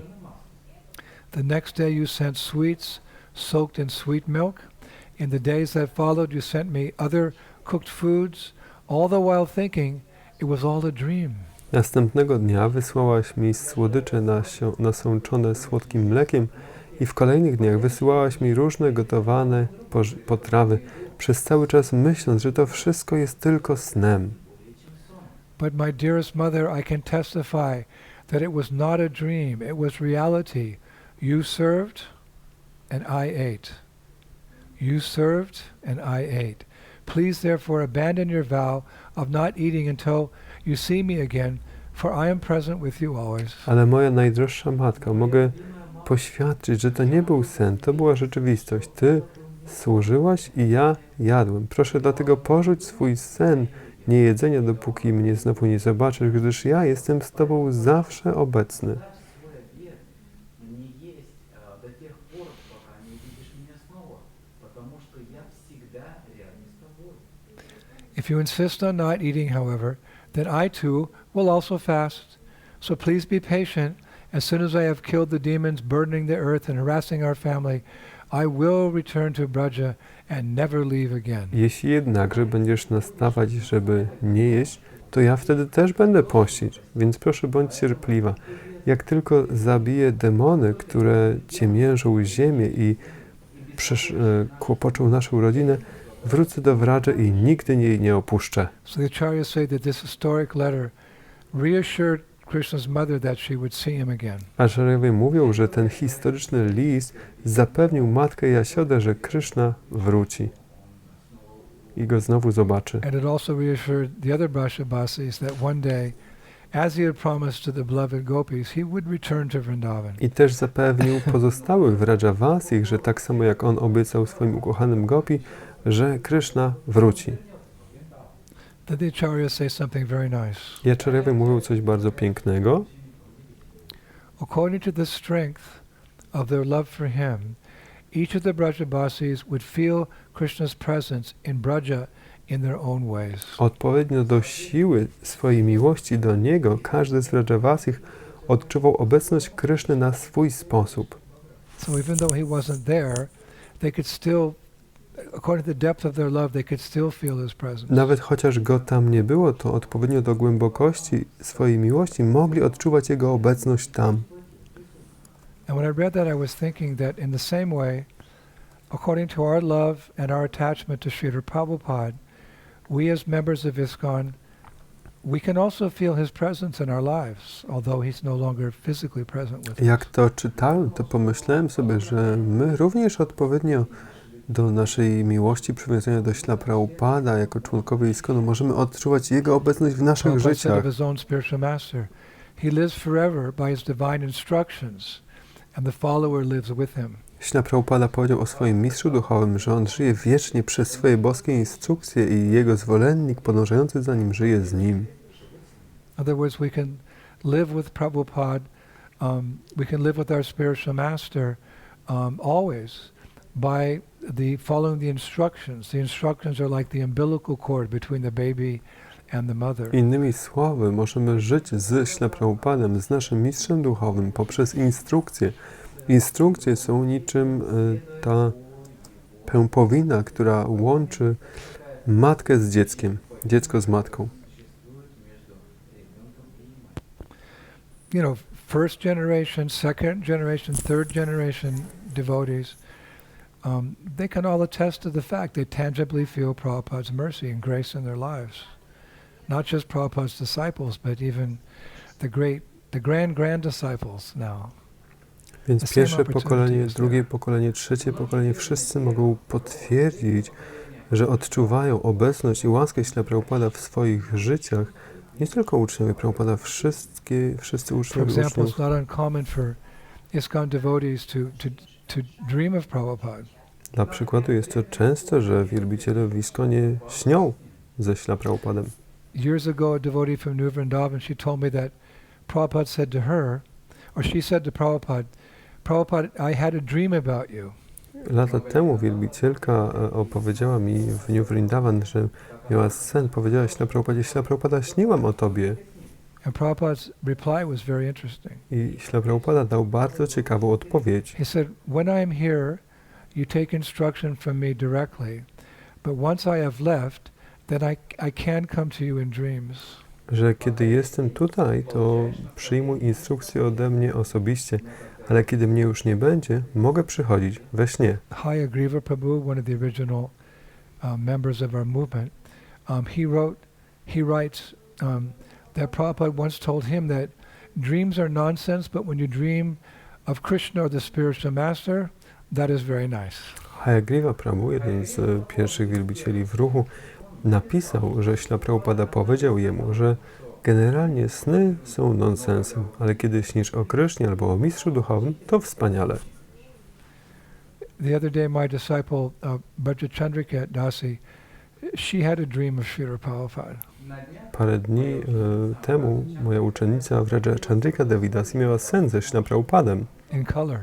The next day you sent sweets soaked in sweet milk. In the days that followed, you sent me other cooked foods, all the while thinking it was all a dream. Następnego dnia wysłałaś mi słodycze nasączone słodkim mlekiem i w kolejnych dniach wysyłałaś mi różne gotowane potrawy, przez cały czas myśląc, że to wszystko jest tylko snem. But my dearest mother, I can testify that it was not a dream, it was reality. You served and I ate. You served and I ate. Please therefore abandon your vow of not eating until you see me again, for I am present with you always. Ale moja najdroższa matka, mogę poświadczyć, że to nie był sen, to była rzeczywistość. Ty służyłaś i ja jadłem. Proszę dlatego porzuć swój sen niejedzenia, dopóki mnie znowu nie zobaczysz, gdyż ja jestem z Tobą zawsze obecny. If you insist on not eating, however, then I too will also fast. So please be patient. As soon as I have killed the demons burdening the earth and harassing our family, I will return to Braja and never leave again. Jeśli jednakże będziesz nastawać, żeby nie jeść, to ja wtedy też będę pościć, więc proszę bądź cierpliwa. Jak tylko zabiję demony, które ciemiężą ziemię i kłopoczą naszą rodzinę, wrócę do Vraży i nigdy jej nie opuszczę. So the acharyas say that this historic letter reassured Krishna's mother that she would see him again. Acharyowie mówią, że ten historyczny list zapewnił matkę Jasiodę, że Krishna wróci i go znowu zobaczy. And it also reassured the other Brajavasis that one day, as he had promised to the beloved gopis, he would return to Vrindavan. I też zapewnił pozostałych Vrajavasis, że tak samo jak on obiecał swoim ukochanym gopi, że Krishna wróci. Then the acharyas say something very nice. I acharyowie mówią coś bardzo pięknego. According to the strength of their love for him, each of the Brajavasis would feel Krishna's presence in Braja in their own ways. Odpowiednio do siły swojej miłości do Niego, każdy z Vrajavasich odczuwał obecność Kryszny na swój sposób. So even though he wasn't there, they could still, according to the depth of their love, they could still feel his presence. Nawet chociaż Go tam nie było, to odpowiednio do głębokości swojej miłości mogli odczuwać Jego obecność tam. And when I read that, I was thinking that in the same way, according to our love and our attachment to Srila Prabhupada, we as members of ISKCON, we can also feel his presence in our lives, although he's no longer physically present with us. Jak to czytałem, to pomyślałem sobie, że my również odpowiednio do naszej miłości, przywiązania do Śla Prabhupada, jako członkowie ISKCON-u, możemy odczuwać Jego obecność w naszych Prabhupada said życiach. of his own spiritual master, he lives forever by his divine instructions, and the follower lives with him. Śla Prabhupada powiedział o swoim mistrzu duchowym, że on żyje wiecznie przez swoje boskie instrukcje i jego zwolennik podążający za nim żyje z nim. In other words, we can live with Prabhupada, we can live with our spiritual master always by following the instructions. The instructions are like the umbilical cord between the baby and the mother. Innymi słowy, możemy żyć z Śla Prabhupadem, z naszym mistrzem duchowym poprzez instrukcje. Instrukcje są niczym ta pępowina, która łączy matkę z dzieckiem, dziecko z matką. You know, first generation, second generation, third generation devotees, they can all attest to the fact they tangibly feel Prabhupada's mercy and grace in their lives. Not just Prabhupada's disciples, but even the grand disciples now. Więc pierwsze pokolenie, drugie pokolenie, trzecie pokolenie, wszyscy mogą potwierdzić, że odczuwają obecność i łaskę Śla Prabhupada w swoich życiach. Nie tylko uczniowie Prabhupada, wszyscy For uczniowie example, uczniów. it's not uncommon for ISKCON devotees to dream of Prabhupada. Dla przykładu jest to często, że wielbiciele w ISKCONie śnią ze Śla Prabhupadem. Years ago, a devotee from New Vrindavan, she told me that Prabhupada said to her, or she said to Prabhupada, Prabhupada, I had a dream about you. Lata temu wielbicielka opowiedziała mi w New Vrindavan, że miała sen, powiedziała Śla Prabhupada, śniłam o tobie. And Prabhupada's reply was very interesting. I Śla Prabhupada dał bardzo ciekawą odpowiedź. He said, when I am here, you take instruction from me directly, but once I have left, then I can come to you in dreams. Że kiedy jestem tutaj, to przyjmuj instrukcje ode mnie osobiście, ale kiedy mnie już nie będzie, mogę przychodzić we śnie. Hayagriva Prabhu, one of the original members of our movement, he writes that Prabhupada once told him that dreams are nonsense, but when you dream of Krishna or the spiritual master, that is very nice. Hayagriva Prabhu, jeden z pierwszych wielbicieli w ruchu, napisał, że Śla Prabhupada powiedział jemu, że generalnie sny są nonsensem, ale kiedy śnisz o Krysznie albo o mistrzu duchowym, to wspaniale. The other day, my disciple, Bhajachandrika Dasi, she had a dream of Srila Prabhupada. Parę dni temu moja uczennica Vrajachandrika Devidasi miała sen ze Śla Prabhupadem In color.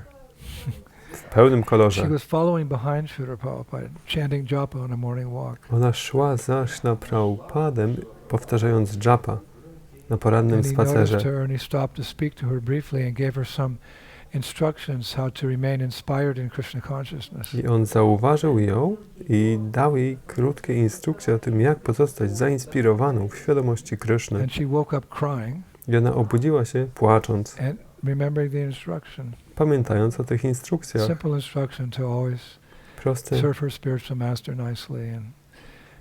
w pełnym She kolorze. was following behind Srila Prabhupada, chanting japa on a morning walk. Ona szła za Śla Prabhupadem, powtarzając japa na porannym And he noticed spacerze. her and he stopped to speak to her briefly and gave her some instructions how to remain inspired in Krishna consciousness. I on zauważył ją i dał jej krótkie instrukcje o tym, jak pozostać zainspirowaną w świadomości Kryszny. And she woke up crying I ona obudziła się płacząc, and remembering the instruction. pamiętając o tych instrukcjach. Simple instruction to always Proste, serve her spiritual master nicely and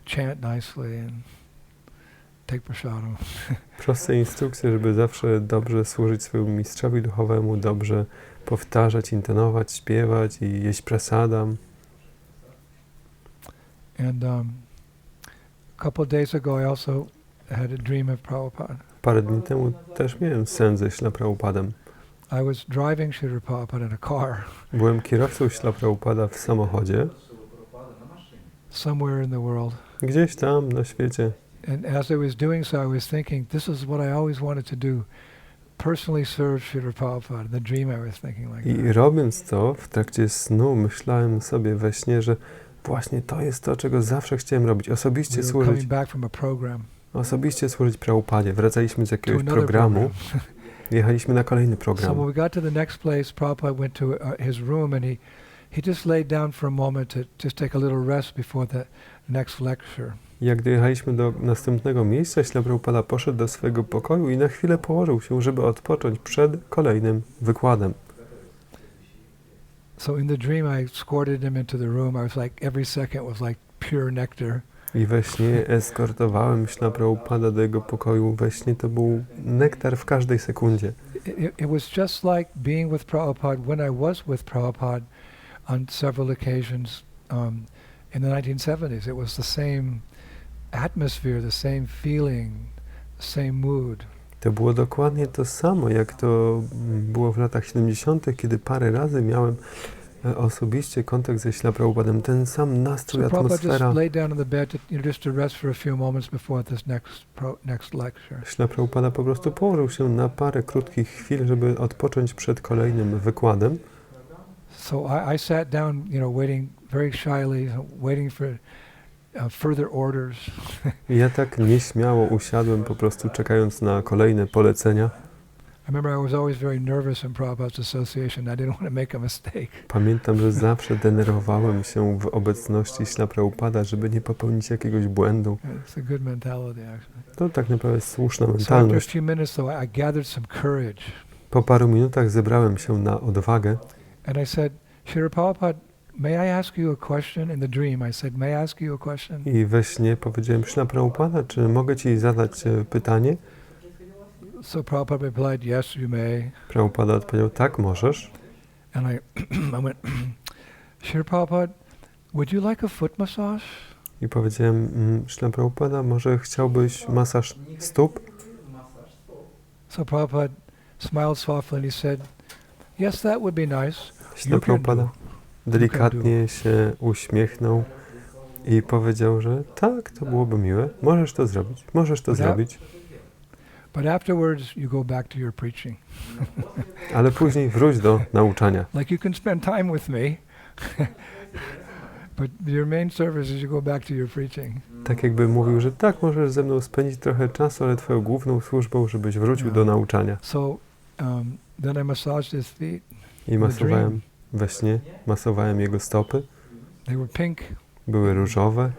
chant nicely and take prasadam. proste instrukcje, żeby zawsze dobrze służyć swojemu mistrzowi duchowemu, dobrze powtarzać, intonować, śpiewać i jeść prasadam. And a couple of days ago, I also had a dream of Prabhupada. Parę dni temu też miałem sen ze Śla Prabhupadem. I was driving Srila Prabhupada in a car Byłem kierowcą Śla Prabhupada w samochodzie, somewhere in the world. gdzieś tam na świecie. And as I was doing so, I was thinking, this is what I always wanted to do, personally serve Srila Prabhupada. In the dream I was thinking like I that. robiąc to, w trakcie snu myślałem sobie we śnie, że Właśnie to jest to, czego zawsze chciałem robić. Osobiście We were służyć. coming back from a program Osobiście służyć Prabhupadzie. Wracaliśmy z to jakiegoś another programu. program. Jechaliśmy na kolejny So program. when we got to the next place, Prabhupada went to his room and he just laid down for a moment to just take a little rest before the next lecture. Jak dojechaliśmy do następnego miejsca, Śla Prabhupada poszedł do swojego pokoju i na chwilę położył się, żeby odpocząć przed kolejnym wykładem. So in the dream I escorted him into the room. I was like, every second was like pure nectar. I we śnie eskortowałem Śla Prabhupada do jego pokoju. We śnie to był nektar w każdej sekundzie. It was just like being with Prabhupada when I was with Prabhupada on several occasions in the 1970s. It was the same atmosphere, the same feeling, the same mood. To było dokładnie to samo, jak to było w latach 70., kiedy parę razy miałem osobiście kontakt ze Śla Prabhupadem. Ten sam nastrój, So Prabhupada atmosfera. just laid down in the bed just to rest for a few moments before this next lecture. Śla Prabhupada po prostu położył się na parę krótkich chwil, żeby odpocząć przed kolejnym wykładem. So I sat down, waiting very shyly, waiting for further orders. I ja tak nieśmiało usiadłem, po prostu czekając na kolejne polecenia. I remember I was always very nervous in Prabhupada's association. I didn't want to make a mistake. Pamiętam, że zawsze denerwowałem się w obecności Śla Prabhupada, żeby nie popełnić jakiegoś błędu. It's a good mentality, actually. To tak naprawdę jest słuszna So after a mentalność. few minutes, though, I gathered some courage, Po paru minutach zebrałem się na odwagę and I said, Srila Prabhupada, may I ask you a question? In the dream, I said, may I ask you a question? i we śnie powiedziałem: Śla Prabhupada, czy mogę Ci zadać pytanie? So Prabhupada replied, yes, you may. Prabhupada odpowiedział: tak, możesz. And I went, Srila Prabhupada, would you like a foot massage? I powiedziałem: Śla Prabhupada, może chciałbyś masaż stóp? So Prabhupada smiled softly and he said, yes, that would be nice. Śla You can Prabhupada do. delikatnie się uśmiechnął i powiedział, że tak, to byłoby miłe. Możesz to zrobić, możesz to zrobić. But afterwards, you go back to your preaching. Ale później wróć do nauczania. Like you can spend time with me, but your main service is you go back to your preaching. Tak jakby mówił, że tak, możesz ze mną spędzić trochę czasu, ale twoją główną służbą, żebyś wrócił do nauczania. So then I massaged his feet. I masowałem we śnie, masowałem jego stopy. They were pink, Były różowe.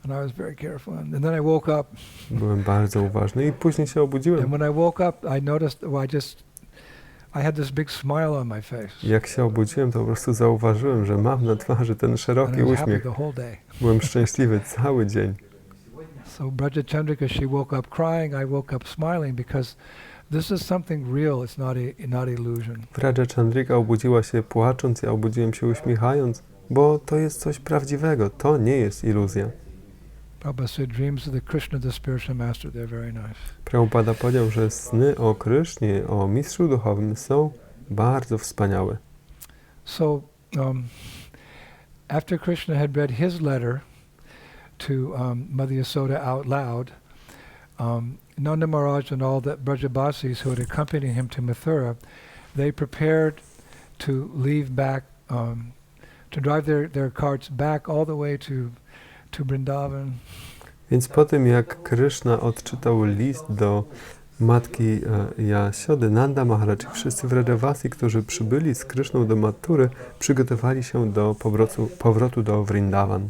and I was very careful. And then I woke up, Byłem bardzo uważny i później się and obudziłem. when I woke up, I noticed, I had this big smile on my face. Jak się obudziłem, to po prostu zauważyłem, że mam na twarzy ten And szeroki I was happy uśmiech. the whole day. Byłem szczęśliwy cały dzień. So Braja Chandrika, she woke up crying, I woke up smiling, because this is something real, it's not illusion. Vraja Chandrika obudziła się płacząc, ja obudziłem się uśmiechając, bo to jest coś prawdziwego, to nie jest iluzja. Prabhupada said dreams of the Krishna, the spiritual master, they're very nice. Prabhupada powiedział, że sny o Krysznie, o mistrzu duchowym są bardzo wspaniałe. So after Krishna had read his letter to Mother Yasoda out loud, Nanda Maharaj and all the Brajabasis who had accompanied him to Mathura, they prepared to leave back, to drive their carts back all the way to Vrindavan. Więc po tym, jak Kryszna odczytał list do matki Jasiody, Nanda Maharaj i wszyscy Vrajavasi, którzy przybyli z Kryszną do Mathury, przygotowali się do powrotu do Vrindavan.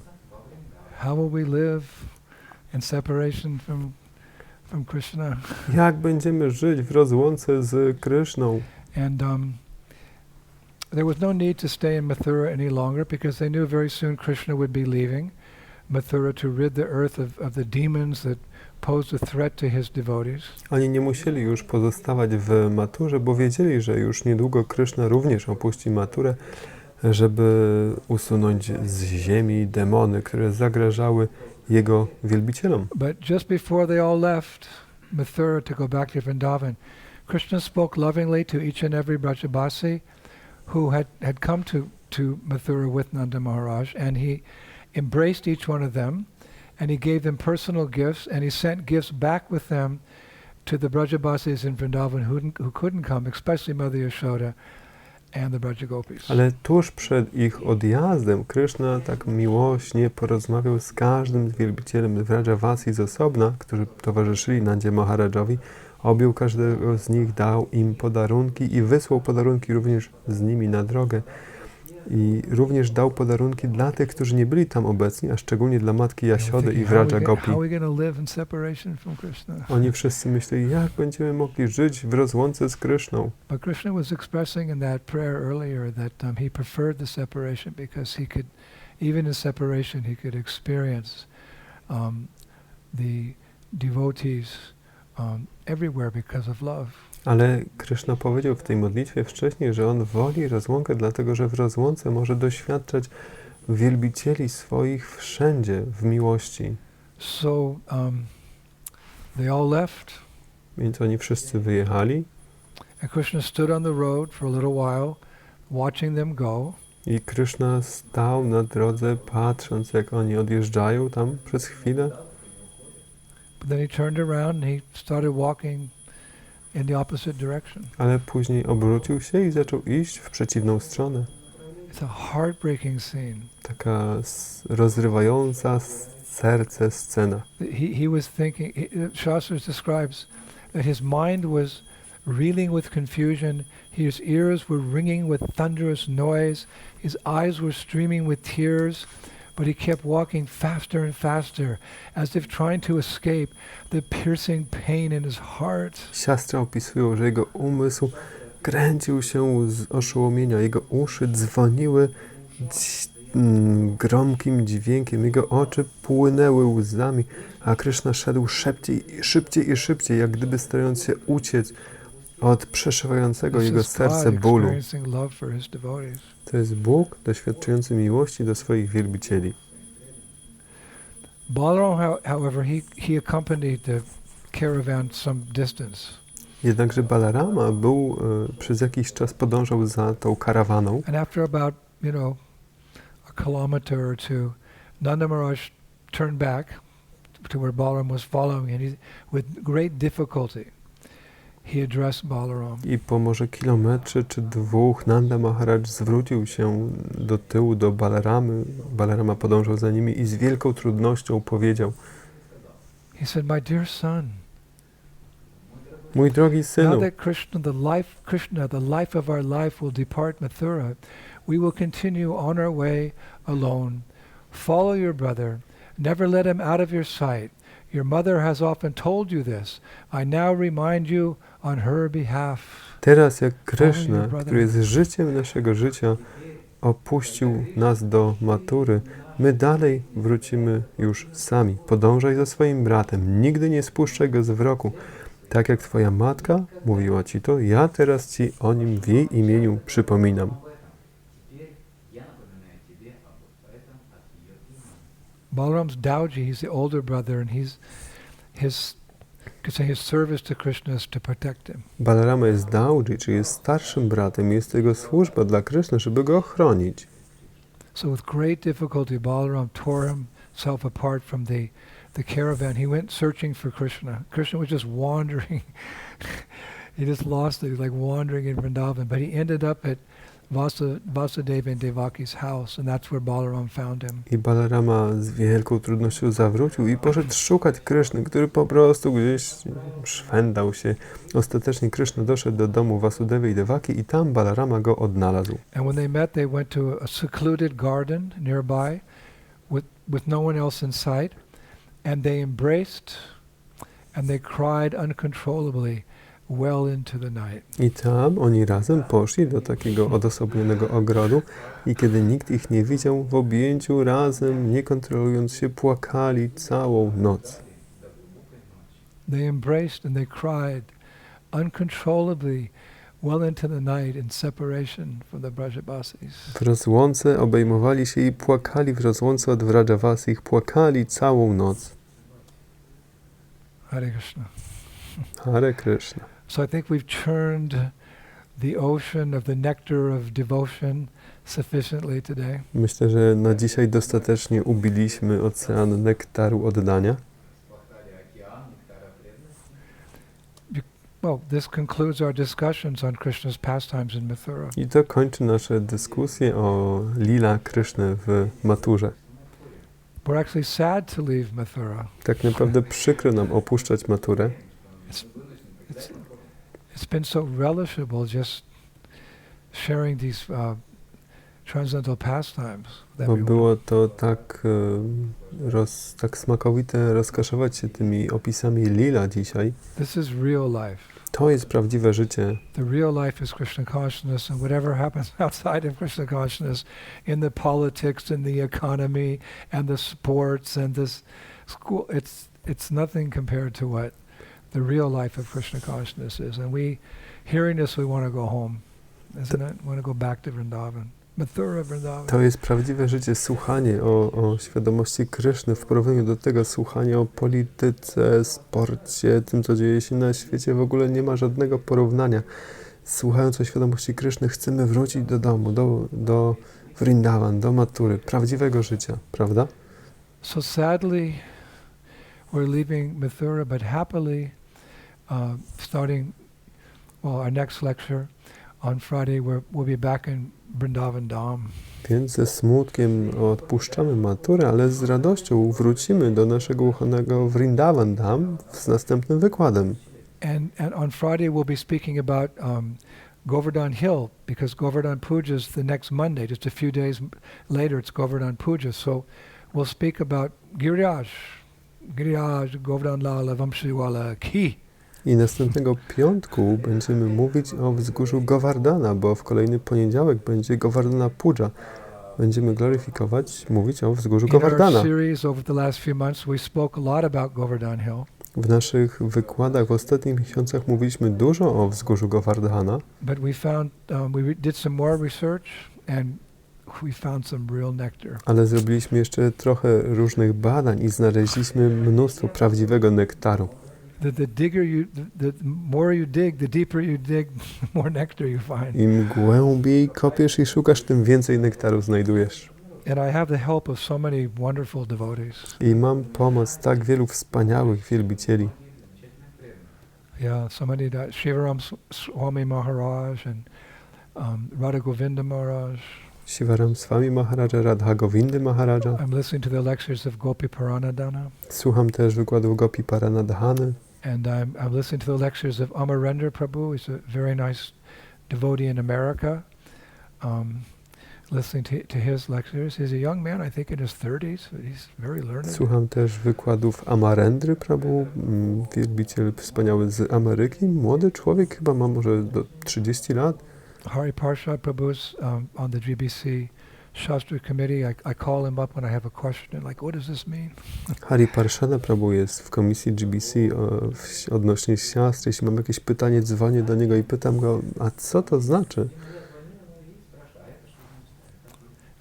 How will we live in separation from Krishna? Jak będziemy żyć w rozłące z Kryszną? And there was no need to stay in Mathura any longer, because they knew very soon Krishna would be leaving Mathura to rid the earth of the demons that posed a threat to his devotees. Oni nie musieli już pozostawać w Maturze, bo wiedzieli, że już niedługo Kryszna również opuści Maturę, żeby usunąć z ziemi demony, które zagrażały jego wielbicielom. But just before they all left Mathura to go back to Vrindavan, Krishna spoke lovingly to each and every Brajabasi who had come to Mathura with Nanda Maharaj, and he embraced each one of them, and he gave them personal gifts, and he sent gifts back with them to the Brajabasis in Vrindavan who couldn't come, especially Mother Yashoda. and the Braja Gopis. Ale tuż przed ich odjazdem Kryszna tak miłośnie porozmawiał z każdym z wielbicielem Vrajavasi z osobna, którzy towarzyszyli Nandzie Maharajowi, objął każdego z nich, dał im podarunki i wysłał podarunki również z nimi na drogę. I również dał podarunki dla tych, którzy nie byli tam obecni, a szczególnie dla matki Jasiody i Vraja Gopi. Oni wszyscy myśleli, jak będziemy mogli żyć w rozłące z Kryszną. But Krishna was expressing in that prayer earlier that he preferred the separation because he could, even in separation, he could experience the devotees everywhere because of love. Ale Kryszna powiedział w tej modlitwie wcześniej, że on woli rozłąkę, dlatego że w rozłące może doświadczać wielbicieli swoich wszędzie w miłości. So they all left. Więc oni wszyscy wyjechali. And Krishna stood on the road for a little while, watching them go. I Kryszna stał na drodze, patrząc, jak oni odjeżdżają tam przez chwilę. But then he turned around and he started walking in the opposite direction. Ale później obrócił się i zaczął iść w przeciwną stronę. It's a heartbreaking scene. Taka rozrywająca serce scena. He was thinking, Shastras describes that his mind was reeling with confusion, his ears were ringing with thunderous noise, his eyes were streaming with tears, but he kept walking faster and faster, as if trying to escape the piercing pain in his heart. Siostry opisują, że jego umysł kręcił się z oszołomienia, jego uszy dzwoniły gromkim dźwiękiem, jego oczy płynęły łzami, a Kryszna szedł szybciej i szybciej, jak gdyby starając się uciec od przeszywającego jego serce bólu. To jest Bóg doświadczający miłości do swoich wielbicieli. Balaram, however, he accompanied the caravan some distance. Jednakże Balarama przez jakiś czas podążał za tą karawaną. And after about, a kilometer or two, Nanda Maharaj turned back to where Balaram was following, and with great difficulty he addressed Balaram. I po może kilometrze czy dwóch Nanda Maharaj zwrócił się do tyłu do Balaramy. Balarama podążał za nimi i z wielką trudnością powiedział: He said, "My dear son, mój drogi now synu, that Krishna, the life of our life will depart Mathura, we will continue on our way alone. Follow your brother. Never let him out of your sight. Your mother has often told you this. I now remind you on her behalf." teraz jak Kryszna, który jest życiem naszego życia, opuścił nas do Matury, my dalej wrócimy już sami. Podążaj za swoim bratem, nigdy nie spuszczaj go z wzroku. Tak jak twoja matka mówiła ci to, ja teraz ci o nim w jej imieniu przypominam. Balaram's Dauji, he's the older brother, and his service to Krishna is to protect him. Balarama jest Dauji, czyli jest starszym bratem, jest jego służba dla Kryszny, żeby go ochronić. So with great difficulty, Balaram tore himself apart from the caravan. He went searching for Krishna. Krishna was just wandering. He just lost it. He was like wandering in Vrindavan. But he ended up at Vasudeva and Devaki's house, and that's where Balaram found him. I Balarama z wielką trudnością zawrócił i poszedł szukać Kryszny, który po prostu gdzieś szwendał się. Ostatecznie Kryszna doszedł do domu Vasudevy i Devaki i tam Balarama go odnalazł. And when they met, they went to a secluded garden nearby with no one else in sight, and they embraced and they cried uncontrollably well into the night. I tam oni razem poszli do takiego odosobnionego ogrodu i kiedy nikt ich nie widział, w objęciu razem, nie kontrolując się, płakali całą noc. They embraced and they cried uncontrollably well into the night in separation from the Brajabasis. W rozłące obejmowali się i płakali w rozłące od Vrajavasich, płakali całą noc. Hare Krishna. Hare Krishna. So I think we've churned the ocean of the nectar of devotion sufficiently today. Myślę, że na dzisiaj dostatecznie ubiliśmy ocean nektaru oddania. Well, this concludes our discussions on Krishna's pastimes in Mathura. I to kończy nasze dyskusje o lila Kryszny w Maturze. We're actually sad to leave Mathura. Tak naprawdę przykro nam opuszczać Maturę. It's been so relishable just sharing these transcendental pastimes. Bo było to tak, tak smakowite rozkoszować się tymi opisami lila dzisiaj. This is real life. To jest prawdziwe życie. The real life is Krishna consciousness, and whatever happens outside of Krishna consciousness, in the politics, in the economy, and the sports, and this school, it's nothing compared to what the real life of Krishna consciousness is. And hearing this, we want to go home, isn't it? We want to go back to Vrindavan. Mathura, Vrindavan. To jest prawdziwe życie, słuchanie o świadomości Kryszny, w porównaniu do tego słuchanie o polityce, sporcie, tym, co dzieje się na świecie, w ogóle nie ma żadnego porównania. Słuchając o świadomości Kryszny, chcemy wrócić do domu, do Vrindavan, do Matury, prawdziwego życia, prawda? So sadly, we're leaving Mathura, but happily, starting, our next lecture on Friday, we'll be back in Vrindavan Dham. Więc ze smutkiem odpuszczamy Maturę, ale z radością wrócimy do naszego ukochanego Vrindavan Dham z następnym wykładem. And on Friday we'll be speaking about Govardhan Hill, because Govardhan Puja is the next Monday. Just a few days later, it's Govardhan Puja. So we'll speak about Giriraj Govardhan Lala Vamshiwala Ki. I następnego piątku będziemy mówić o wzgórzu Govardhana, bo w kolejny poniedziałek będzie Govardhana Puja. Będziemy gloryfikować, mówić o wzgórzu Govardhana. In our series over the last few months, we spoke a lot about Govardhan Hill. W naszych wykładach w ostatnich miesiącach mówiliśmy dużo o wzgórzu Govardhana. But we found, we did some more research and we found some real nectar. Ale zrobiliśmy jeszcze trochę różnych badań i znaleźliśmy mnóstwo prawdziwego nektaru. The more you dig, the deeper you dig, the more nectar you find. Im głębiej kopiesz i szukasz, tym więcej nektaru znajdujesz. And I have the help of so many wonderful devotees. I mam pomoc tak wielu wspaniałych wielbicieli. Yeah, so many that Shivaram Swami Maharaj and Radha Govinda Maharaj. Shivaram Swami Maharaja, Radha Govindy Maharaja. I'm listening to the lectures of Gopi Paranadhana. Słucham też wykładów Gopi Paranadhany. And I'm listening to the lectures of Amarendra Prabhu. He's a very nice devotee in America. Listening to his lectures. He's a young man, I think in his 30s, but he's very learned. Słucham też wykładów Amarendry Prabhu, wielbiciel wspaniały z Ameryki. Młody człowiek, chyba ma może do 30 lat. Hari Parshad Prabhu is on the GBC Shastra Committee. I call him up when I have a question, like, what does this mean? Hari Parshada Prabhu jest w komisji GBC odnośnie siastry. Jeśli mam jakieś pytanie, dzwonię do niego i pytam go, a co to znaczy?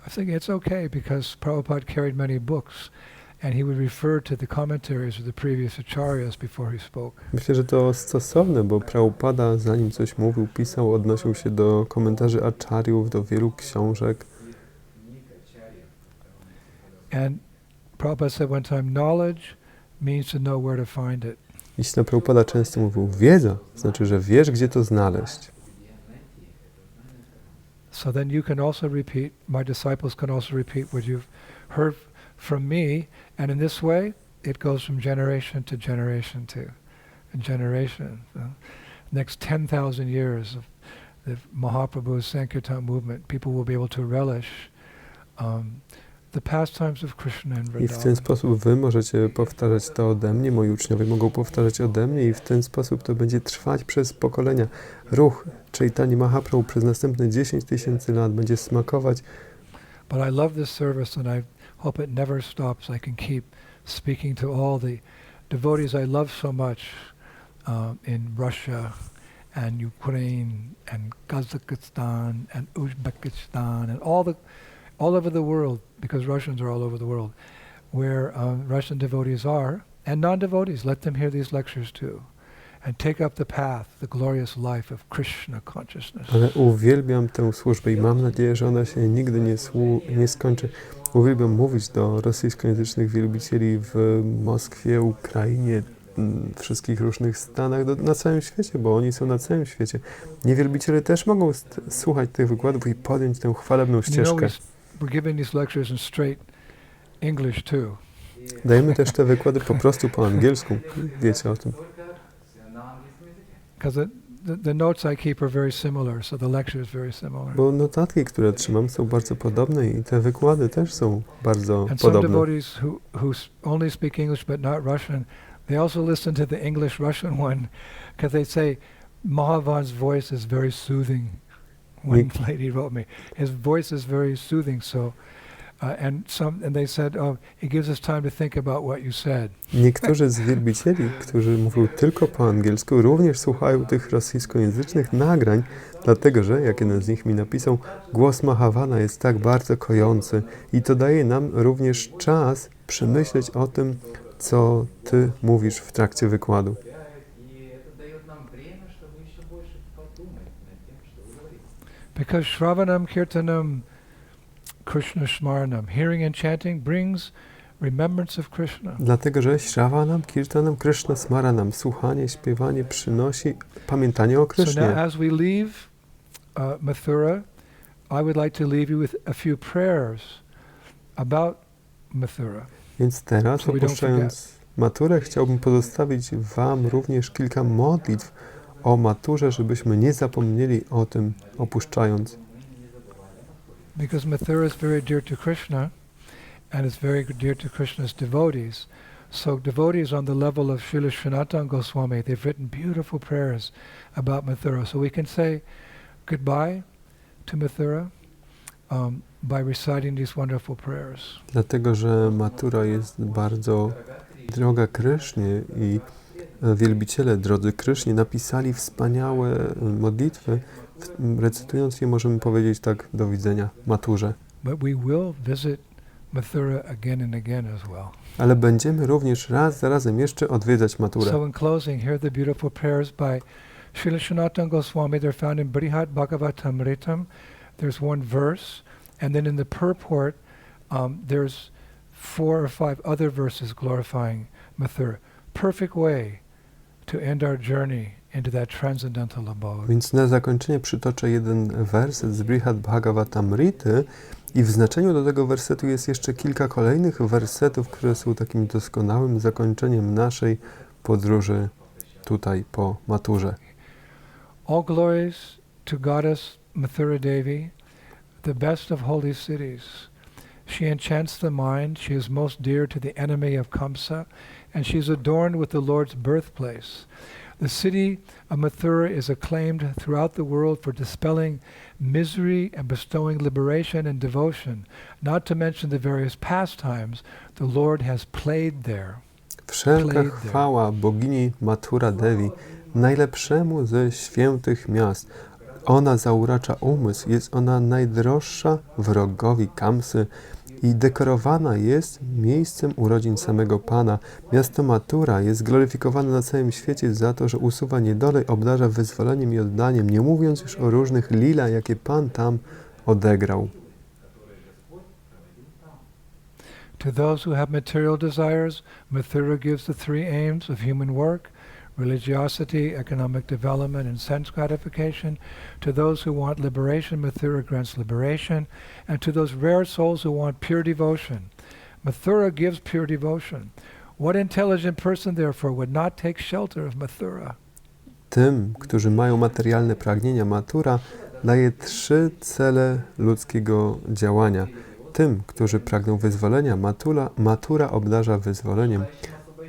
I think it's okay because Prabhupada carried many books and he would refer to the commentaries of the previous acharyas before he spoke. Myślę, że to stosowne, bo Prabhupada, zanim coś mówił, pisał, odnosił się do komentarzy acharyów, do wielu książek. And Prabhupada said one time, knowledge means to know where to find it. Jeśli Prabhupada często mówił, wiedza, znaczy, że wiesz, gdzie to znaleźć. So then you can also repeat, my disciples can also repeat what you've heard from me, and in this way, it goes from generation to generation to generation. The next 10,000 years of the Mahaprabhu's Sankirtan movement, people will be able to relish the pastimes of Krishna in I w Vrindavan. ten sposób wy możecie powtarzać to ode mnie, moi uczniowie mogą powtarzać ode mnie i w ten sposób to będzie trwać przez pokolenia. Ruch Chaitanya Mahaprabhu przez następne 10 000 lat będzie smakować. But I love this service and I hope it never stops. I can keep speaking to all the devotees I love so much in Russia and Ukraine and Kazakhstan and Uzbekistan and all over the world, because Russians are all over the world, where Russian devotees are, and non-devotees, let them hear these lectures too, and take up the path, the glorious life of Krishna consciousness. Ale uwielbiam tę służbę i mam nadzieję, że ona się nigdy nie skończy. Uwielbiam mówić do rosyjskojęzycznych wielbicieli w Moskwie, Ukrainie, wszystkich różnych stanach na całym świecie, bo oni są na całym świecie. Niewielbiciele też mogą słuchać tych wykładów i podjąć tę chwalebną ścieżkę. We're giving these lectures in straight English too. Dajemy też te wykłady po prostu po angielsku. Wiecie o tym. Because the notes I keep are very similar, so the lecture is very similar. Bo notatki, które trzymam, są bardzo podobne i te wykłady też są bardzo And some podobne. devotees who only speak English but not Russian, they also listen to the English-Russian one because they say Mahavan's voice is very soothing. One lady wrote me, his voice is very soothing. So, and they said, oh, it gives us time to think about what you said. Niektórzy z wielbicieli, którzy mówią tylko po angielsku, również słuchają tych rosyjskojęzycznych nagrań, dlatego że, jak jeden z nich mi napisał, głos Mahavana jest tak bardzo kojący i to daje nam również czas przemyśleć o tym, co ty mówisz w trakcie wykładu. Because Shravanam Kirtanam Krishna Smaranam, hearing and chanting brings remembrance of Krishna. Dlatego, że Shravanam, Kirtanam, Krishna Smaranam, słuchanie, śpiewanie przynosi pamiętanie o So Krysznie. now as we leave Mathura, I would like to leave you with a few prayers about Mathura. Więc teraz, So we don't opuszczając maturę, chciałbym pozostawić wam również kilka modlitw o maturze, żebyśmy nie zapomnieli o tym, opuszczając. Because Mathura is very dear to Krishna, and it's very dear to Krishna's devotees. So devotees on the level of Srila Sanatana Goswami, they've written beautiful prayers about Mathura. So we can say goodbye to Mathura by reciting these wonderful prayers. Dlatego, że matura jest bardzo droga Krysznie i wielbiciele drodzy Krysznie napisali wspaniałe modlitwy. Recytując je, możemy powiedzieć tak: do widzenia maturze. But we will visit Mathura again and again as well. Ale będziemy również raz za razem jeszcze odwiedzać maturę. So in closing, here are the beautiful prayers by Srila Sanatana Goswami. They're found in Brihad Bhagavatamritam. There's one verse, and then in the purport, there's 4 or 5 other verses glorifying Mathura. Perfect way to end our journey into that transcendental abode. Więc na zakończenie przytoczę jeden werset z Brihad Bhagavatamrity i w znaczeniu do tego wersetu jest jeszcze kilka kolejnych wersetów, które są takim doskonałym zakończeniem naszej podróży tutaj po maturze. All glories to Goddess Mathura Devi, the best of holy cities. She enchants the mind, she is most dear to the enemy of Kamsa, and she is adorned with the Lord's birthplace. The city of Mathura is acclaimed throughout the world for dispelling misery and bestowing liberation and devotion, not to mention the various pastimes the Lord has played there. Wszelka chwała bogini Mathura Devi, najlepszemu ze świętych miast. Ona zauracza umysł, jest ona najdroższa wrogowi Kamsy i dekorowana jest miejscem urodzin samego Pana. Miasto Mathura jest gloryfikowane na całym świecie za to, że usuwa niedolę, obdarza wyzwoleniem i oddaniem, nie mówiąc już o różnych lila, jakie Pan tam odegrał. To those who have material desires, Mathura gives the 3 aims of human work: religiosity, economic development, and sense gratification. To those who want liberation, Mathura grants liberation. And to those rare souls who want pure devotion, Mathura gives pure devotion. What intelligent person, therefore, would not take shelter of Mathura? Tym, którzy mają materialne pragnienia, Mathura daje 3 cele ludzkiego działania. Tym, którzy pragną wyzwolenia, Mathura obdarza wyzwoleniem.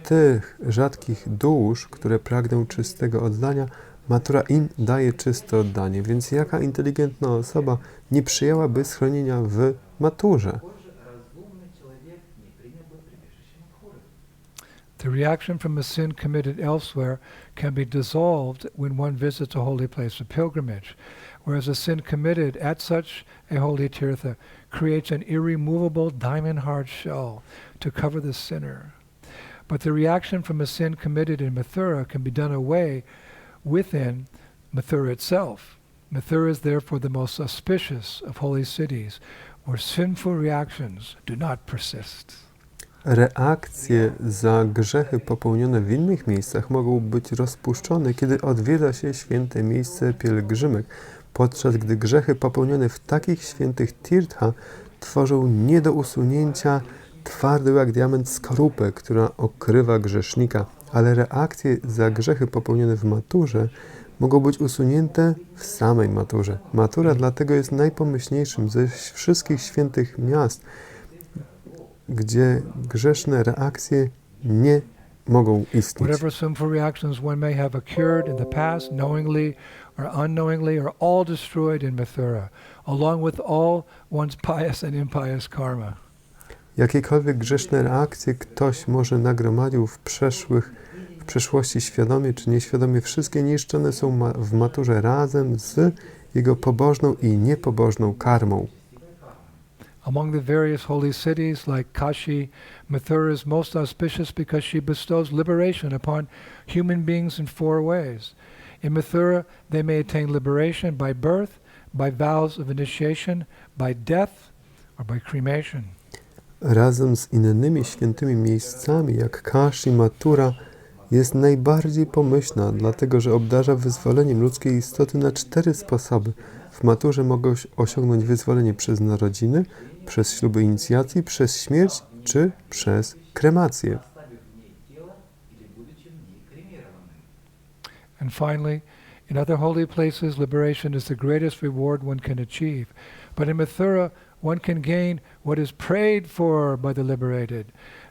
Tych rzadkich dusz, które pragną czystego oddania, Mathura im daje czyste oddanie. Więc jaka inteligentna osoba nie przyjęłaby schronienia w Mathurze? The reaction from a sin committed elsewhere can be dissolved when one visits a holy place of pilgrimage, whereas a sin committed at such a holy tirtha creates an irremovable diamond-hard shell to cover the sinner. But the reaction from a sin committed in Mathura can be done away within Mathura itself. Mathura is therefore the most auspicious of holy cities, where sinful reactions do not persist. Reakcje za grzechy popełnione w innych miejscach mogą być rozpuszczone, kiedy odwiedza się święte miejsce pielgrzymek, podczas gdy grzechy popełnione w takich świętych tirtha tworzą nie do usunięcia twardą jak diament skorupę, która okrywa grzesznika, ale reakcje za grzechy popełnione w maturze mogą być usunięte w samej maturze. Matura dlatego jest najpomyślniejszym ze wszystkich świętych miast, gdzie grzeszne reakcje nie mogą istnieć. Whatever sinful reactions one may have occurred in the past, knowingly or unknowingly, are all destroyed in Mathura, along with all one's pious and impious karma. Jakiekolwiek grzeszne reakcje ktoś może nagromadził w przeszłości świadomie czy nieświadomie, wszystkie niszczone są w maturze razem z jego pobożną i niepobożną karmą. Among the various holy cities like Kashi, Mathura is most auspicious because she bestows liberation upon human beings in 4 ways. In Mathura, they may attain liberation by birth, by vows of initiation, by death, or by cremation. Razem z innymi świętymi miejscami jak Kashi, Mathura jest najbardziej pomyślna, dlatego że obdarza wyzwoleniem ludzkiej istoty na 4 sposoby. W maturze mogą osiągnąć wyzwolenie przez narodziny, przez śluby inicjacji, przez śmierć czy przez kremację. And finally, in other holy places, liberation is the greatest reward one can achieve. But in Mathura, one can gain what is prayed for by the liberated,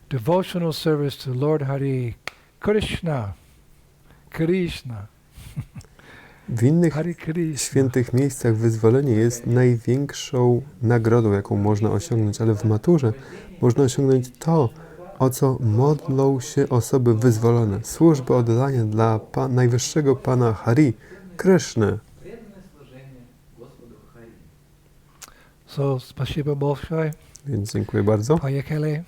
devotional service to Lord Hari, Krishna, Krishna. W innych Hare Krishna. świętych miejscach wyzwolenie jest największą nagrodą, jaką można osiągnąć, ale w maturze można osiągnąć to, o co modlą się osoby wyzwolone. Służby oddania dla najwyższego Pana Hari, Kryszny. So, spasiba bolshoi, Więc dziękuję bardzo. payakele.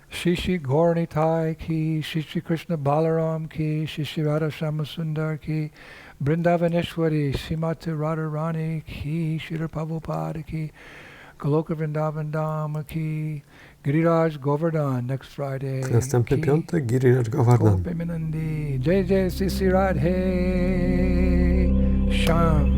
Shishi Gaurnitai ki, Shishi Krishna Balaram ki, Shishi Radha Shamasundar ki, Brindavaneshwari, Srimati Radharani ki, Shri Prabhupada ki, Goloka Vrindavan Dham ki, Giriraj Govardhan next Friday. Następny ki, piątek, Giriraj Govardhan. Gopimanandi, Jai Jai Sisi Radhe, Sham.